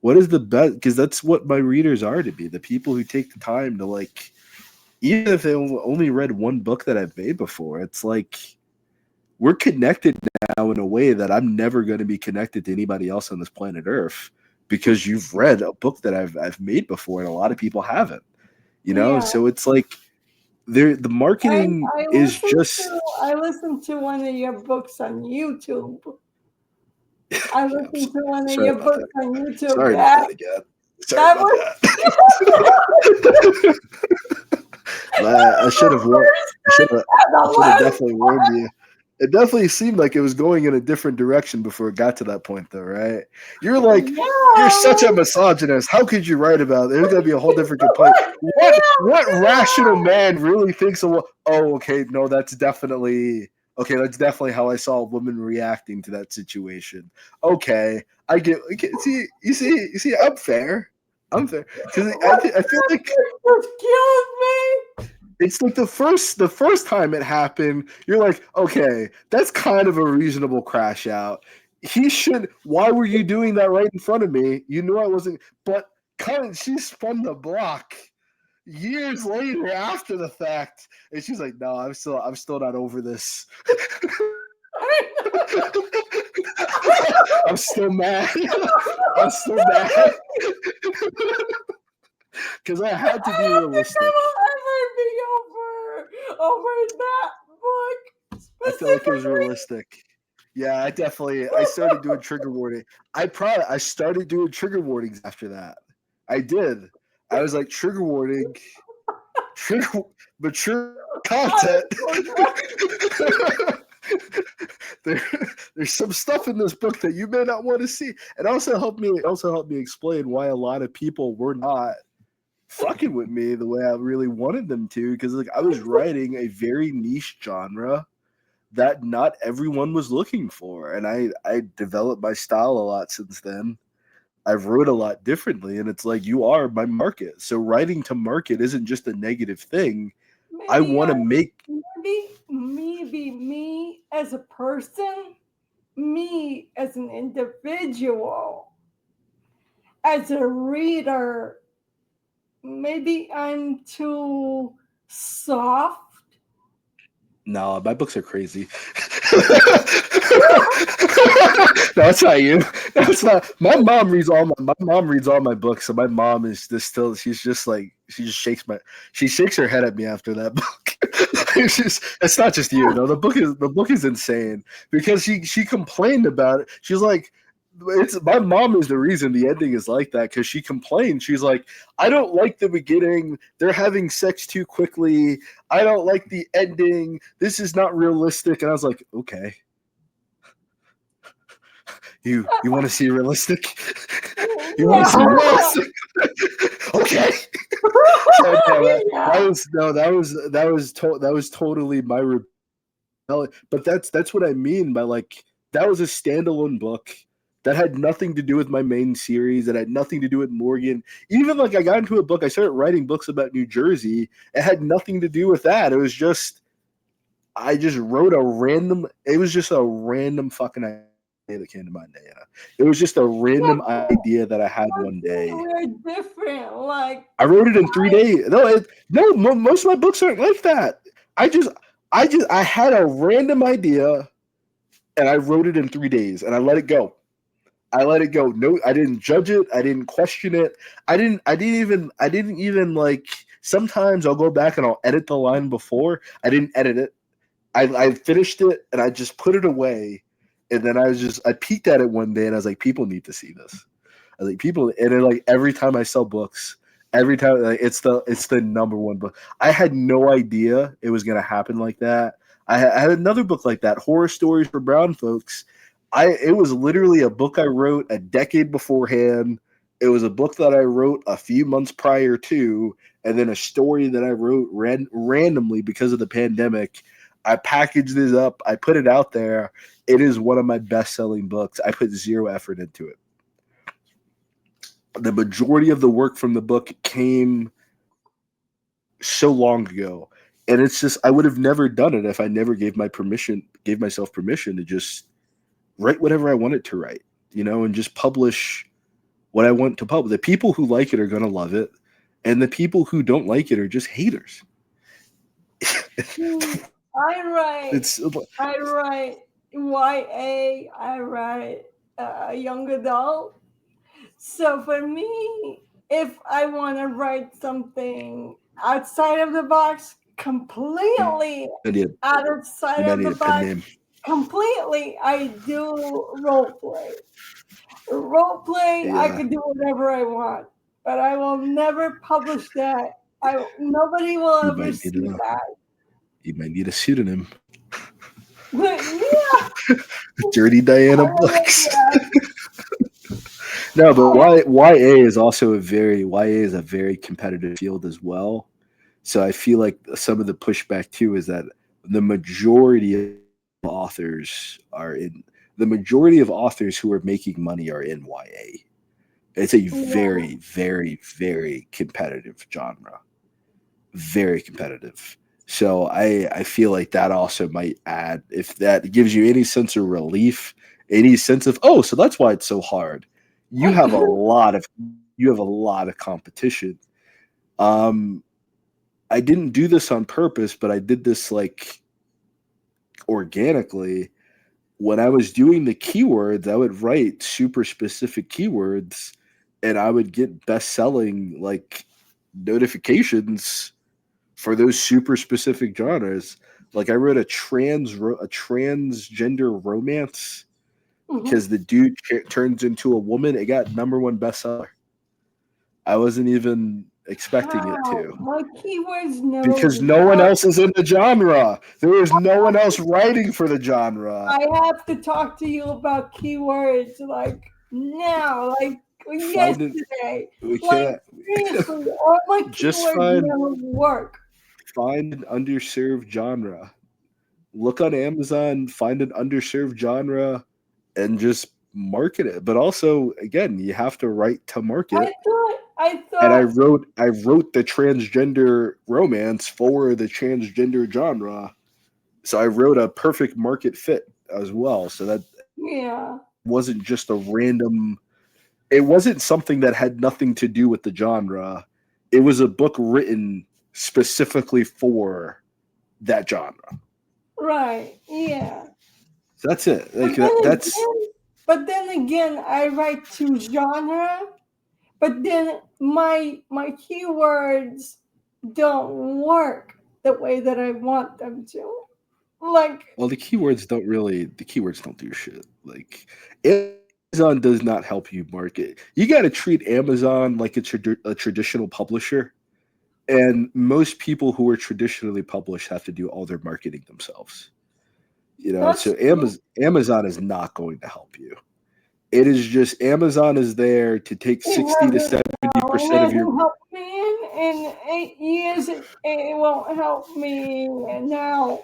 What is the best? Because that's what my readers are to be. The people who take the time to, even if they only read one book that I've made before, it's like we're connected now in a way that I'm never going to be connected to anybody else on this planet Earth, because you've read a book that I've made before, and a lot of people haven't. So it's like the marketing is just. I listened to one of your books on YouTube. I listened to one of your books on YouTube. Sorry about that again. Sorry about that. I should have definitely warned you. It definitely seemed like it was going in a different direction before it got to that point, though, right? You're like, You're such a misogynist. How could you write about it? There's going to be a whole different complaint. What rational man really thinks of that's definitely how I saw a woman reacting to that situation. Okay, I get. Okay, see, you see, I'm fair. Because I feel like killed me. It's like the first time it happened, you're like, okay, that's kind of a reasonable crash out. He should. Why were you doing that right in front of me? You knew I wasn't. But she spun the block years later after the fact, and she's like, no, I'm still not over this. I'm still mad. Because I had to be realistic. Over that book. I feel like it was realistic. Yeah, I started doing trigger warning. I started doing trigger warnings after that. I did. I was like, trigger warning, mature content. there, there's some stuff in this book that you may not want to see. And also helped me explain why a lot of people were not fucking with me the way I really wanted them to, because like I was writing a very niche genre that not everyone was looking for, and I developed my style a lot since then. I've wrote a lot differently, and it's like you are my market. So writing to market isn't just a negative thing. I Maybe want I to make maybe me as a person, me as an individual, as a reader, maybe I'm too soft. no, my books are crazy. No, it's not you. No, it's not. My mom reads all my books, so my mom is just still. She's just like she shakes her head at me after that book. It's not just you. No, the book is insane because she complained about it. She's like, it's my mom is the reason the ending is like that because she complained. She's like, I don't like the beginning. They're having sex too quickly. I don't like the ending. This is not realistic. And I was like, okay. You want to see realistic? You want to see Yeah. realistic? Okay. So no, Yeah. that was totally my rebellion. But that's what I mean by like that was a standalone book that had nothing to do with my main series. That had nothing to do with Morgan. Even like I got into a book. I started writing books about New Jersey. It had nothing to do with that. It was just I just wrote a random. It was just a random fucking idea that came to mind. It was just a random idea that I had one day. We're different. Like, I wrote it in 3 days. Most of my books aren't like that. I just, I had a random idea, and I wrote it in 3 days, and I let it go. I let it go. No, I didn't judge it. I didn't question it. I didn't even like. Sometimes I'll go back and I'll edit the line before. I didn't edit it. I finished it and I just put it away, and then I peeked at it one day and I was like, people need to see this. I was like, people, and then like every time I sell books, every time like, it's the number one book. I had no idea it was gonna happen like that. I had another book like that, Horror Stories for Brown Folks. It was literally a book I wrote a decade beforehand. It was a book that I wrote a few months prior to, and then a story that I wrote randomly because of the pandemic. I packaged this up. I put it out there. It is one of my best-selling books. I put zero effort into it. The majority of the work from the book came so long ago, and it's just I would have never done it if I never gave myself permission to just write whatever I wanted to write, and just publish what I want to publish. The people who like it are going to love it, and the people who don't like it are just haters. It's I write YA, I write young adult. So for me, if I want to write something outside of the box, completely you outside might of need the a pen box, name. completely, I do role play. Role play, I Yeah, can do whatever I want, but I will never publish that. Nobody will you ever might need see a that. you might need a pseudonym. But yeah, Dirty I Diana will, Books. yeah. No, but YA is also YA is a very competitive field as well. So I feel like some of the pushback too is that the majority of authors are in the majority of authors who are making money are in YA. It's a Yeah. very, very, very competitive genre. Very competitive. So I feel like that also might add if that gives you any sense of relief, any sense of so that's why it's so hard. You have a lot of competition. Um I didn't do this on purpose, but I did this like organically. When I was doing the keywords, I would write super specific keywords and I would get best selling like notifications for those super specific genres. Like I wrote a transgender romance Mhm. because the dude turns into a woman. It got number one bestseller. I wasn't even expecting it How? to. My keywords never Because no one work. else is in the genre. There is no one else writing for the genre. I have to talk to you about keywords like now, like Find it. yesterday. We Like can't. seriously, all my Just keywords never work. find an underserved genre. Look on Amazon, find an underserved genre, and just market it. But also, again, you have to write to market. I And thought, I wrote the transgender romance for the transgender genre. So I wrote a perfect market fit as well. So that yeah, wasn't just a random, it wasn't something that had nothing to do with the genre. It was a book written specifically for that genre. right, yeah. So that's it. But Like then that's again, I write to genre, but then my keywords don't work the way that I want them to. Like, well, the keywords don't do shit. Like Amazon does not help you market. You got to treat Amazon like a traditional publisher. And most people who are traditionally published have to do all their marketing themselves. that's So Amazon is not going to help you. It is just Amazon is there to take it 60 to hasn't, no, it 70% of your. hasn't helped me in 8 years. It won't help me now.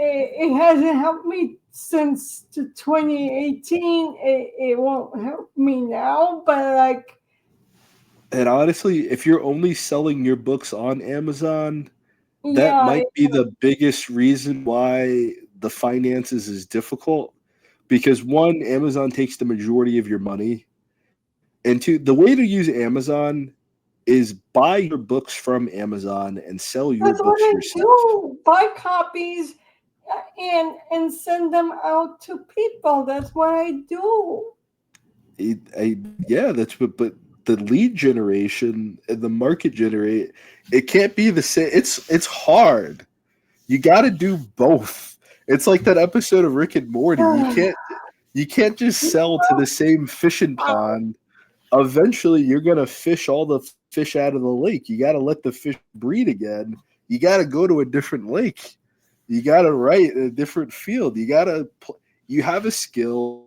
It hasn't helped me since 2018. It won't help me now, but like, And honestly, if you're only selling your books on Amazon, that yeah, might be the biggest reason why the finances is difficult. Because one, Amazon takes the majority of your money. And two, the way to use Amazon is buy your books from Amazon and sell your that's what books I yourself. do. Buy copies and send them out to people. That's what I do. Yeah, that's what. But the lead generation and the market generate, it can't be the same. It's hard. You got to do both. It's like that episode of Rick and Morty. You can't just sell to the same fishing pond. Eventually, you're gonna fish all the fish out of the lake. You got to let the fish breed again. You got to go to a different lake. You got to write in a different field. You have a skill,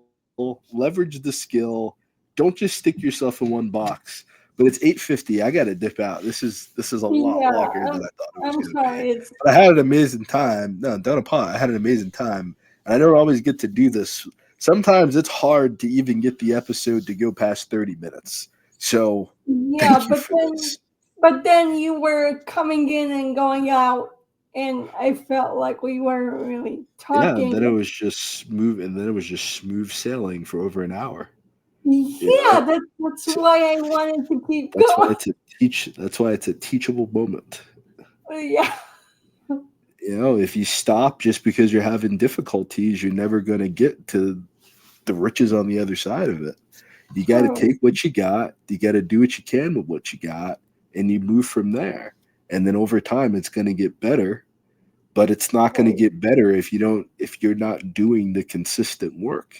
leverage the skill. Don't just stick yourself in one box. But it's 8:50. I got to dip out. This is a lot Yeah, longer than I thought it was I'm going to be. sorry. It's But I had an amazing time. No, don't apologize. I had an amazing time. And I don't always get to do this. Sometimes it's hard to even get the episode to go past 30 minutes. So yeah, thank you for this. but then you were coming in and going out, and I felt like we weren't really Yeah, and then it talking. was just smooth sailing for over an hour. Yeah, that's So why I wanted to keep that's why going. it's a teachable moment. Yeah, If you stop just because you're having difficulties, you're never going to get to the riches on the other side of it. You got to true. take what you got, you got to do what you can with what you got, and you move from there. And then over time it's going to get better, but it's not going to get better if you're not doing the consistent work.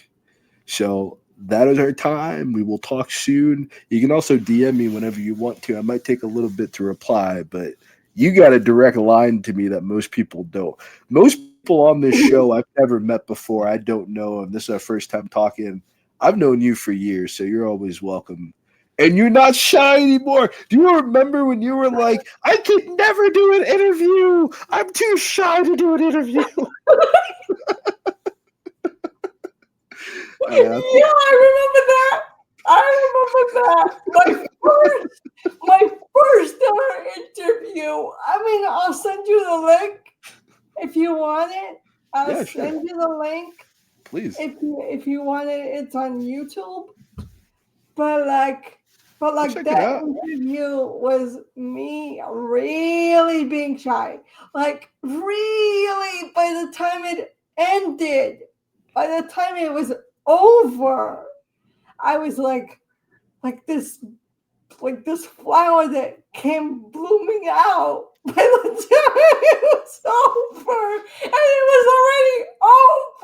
So that is our time. We will talk soon. You can also DM me whenever you want to. I might take a little bit to reply, but you got a direct line to me that most people don't. Most people on this show I've never met before. I don't know, and this is our first time talking. I've known you for years, so you're always welcome. And you're not shy anymore. Do you remember when you were like, I could never do an interview? I'm too shy to do an interview. Yeah, I remember that. My first ever interview. I mean, I'll send you the link if you want it. I'll Yeah, sure. send you the link Please. if you want it. It's on YouTube. But Check it that out. interview was me really being shy. Like really, by the time it ended, by the time it was over, I was like this flower that came blooming out by the time it was over, and it was already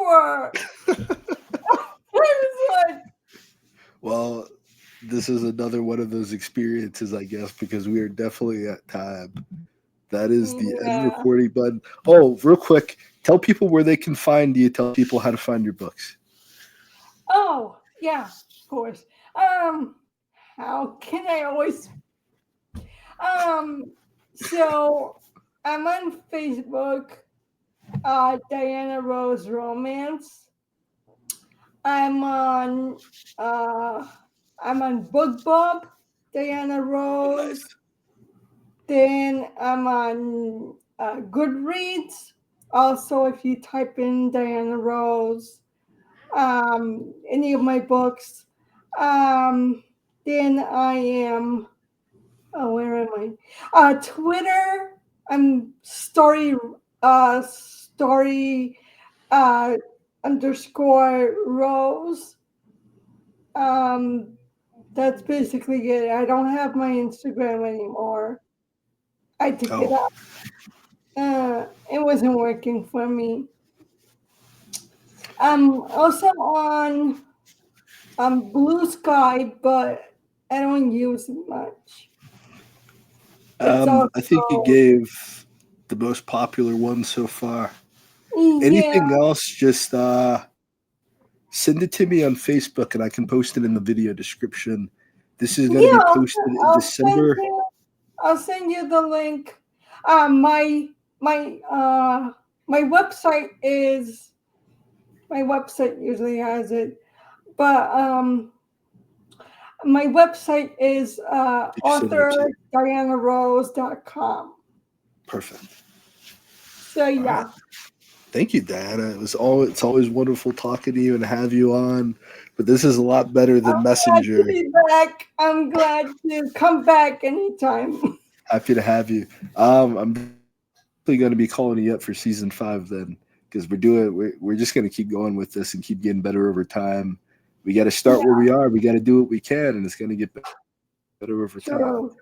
over. I was like, Well, this this is another one of those experiences, I guess, because we are definitely at time. That is the end Yeah. recording button. Oh, real quick, tell people where they can find you. Tell people how to find your books. Oh, yeah, of course. Um, how can I always um so I'm on Facebook, Diana Rose Romance. I'm on uh I'm on BookBub, Diana Oh, Rose. nice. Then I'm on Goodreads. Also, if you type in Diana Rose, any of my books, um, then I am. Oh, where am I? Twitter. I'm story uh, underscore Rose. Um, that's basically it. I don't have my Instagram anymore. I took it Oh, out. It wasn't working for me. I'm also on Blue Sky, but I don't use it much. It's I think you also gave the most popular one so far. yeah, Anything else, just send it to me on Facebook and I can post it in the video description. This is going to be yeah. posted in I'll send December. you. I'll send you the link. My my my website is my website usually has it, but my website is You can send it to. authordianarose.com. Perfect. So All right. yeah. Thank you, Diana. It's always wonderful talking to you and have you on. But this is a lot better than Glad to Messenger. be back. I'm glad to come back anytime. Happy to have you. I'm definitely going to be calling you up for season 5 then, because we're just going to keep going with this and keep getting better over time. We got to start where Yeah, we are. We got to do what we can, and it's going to get better over time. true.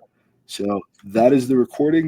So that is the recording.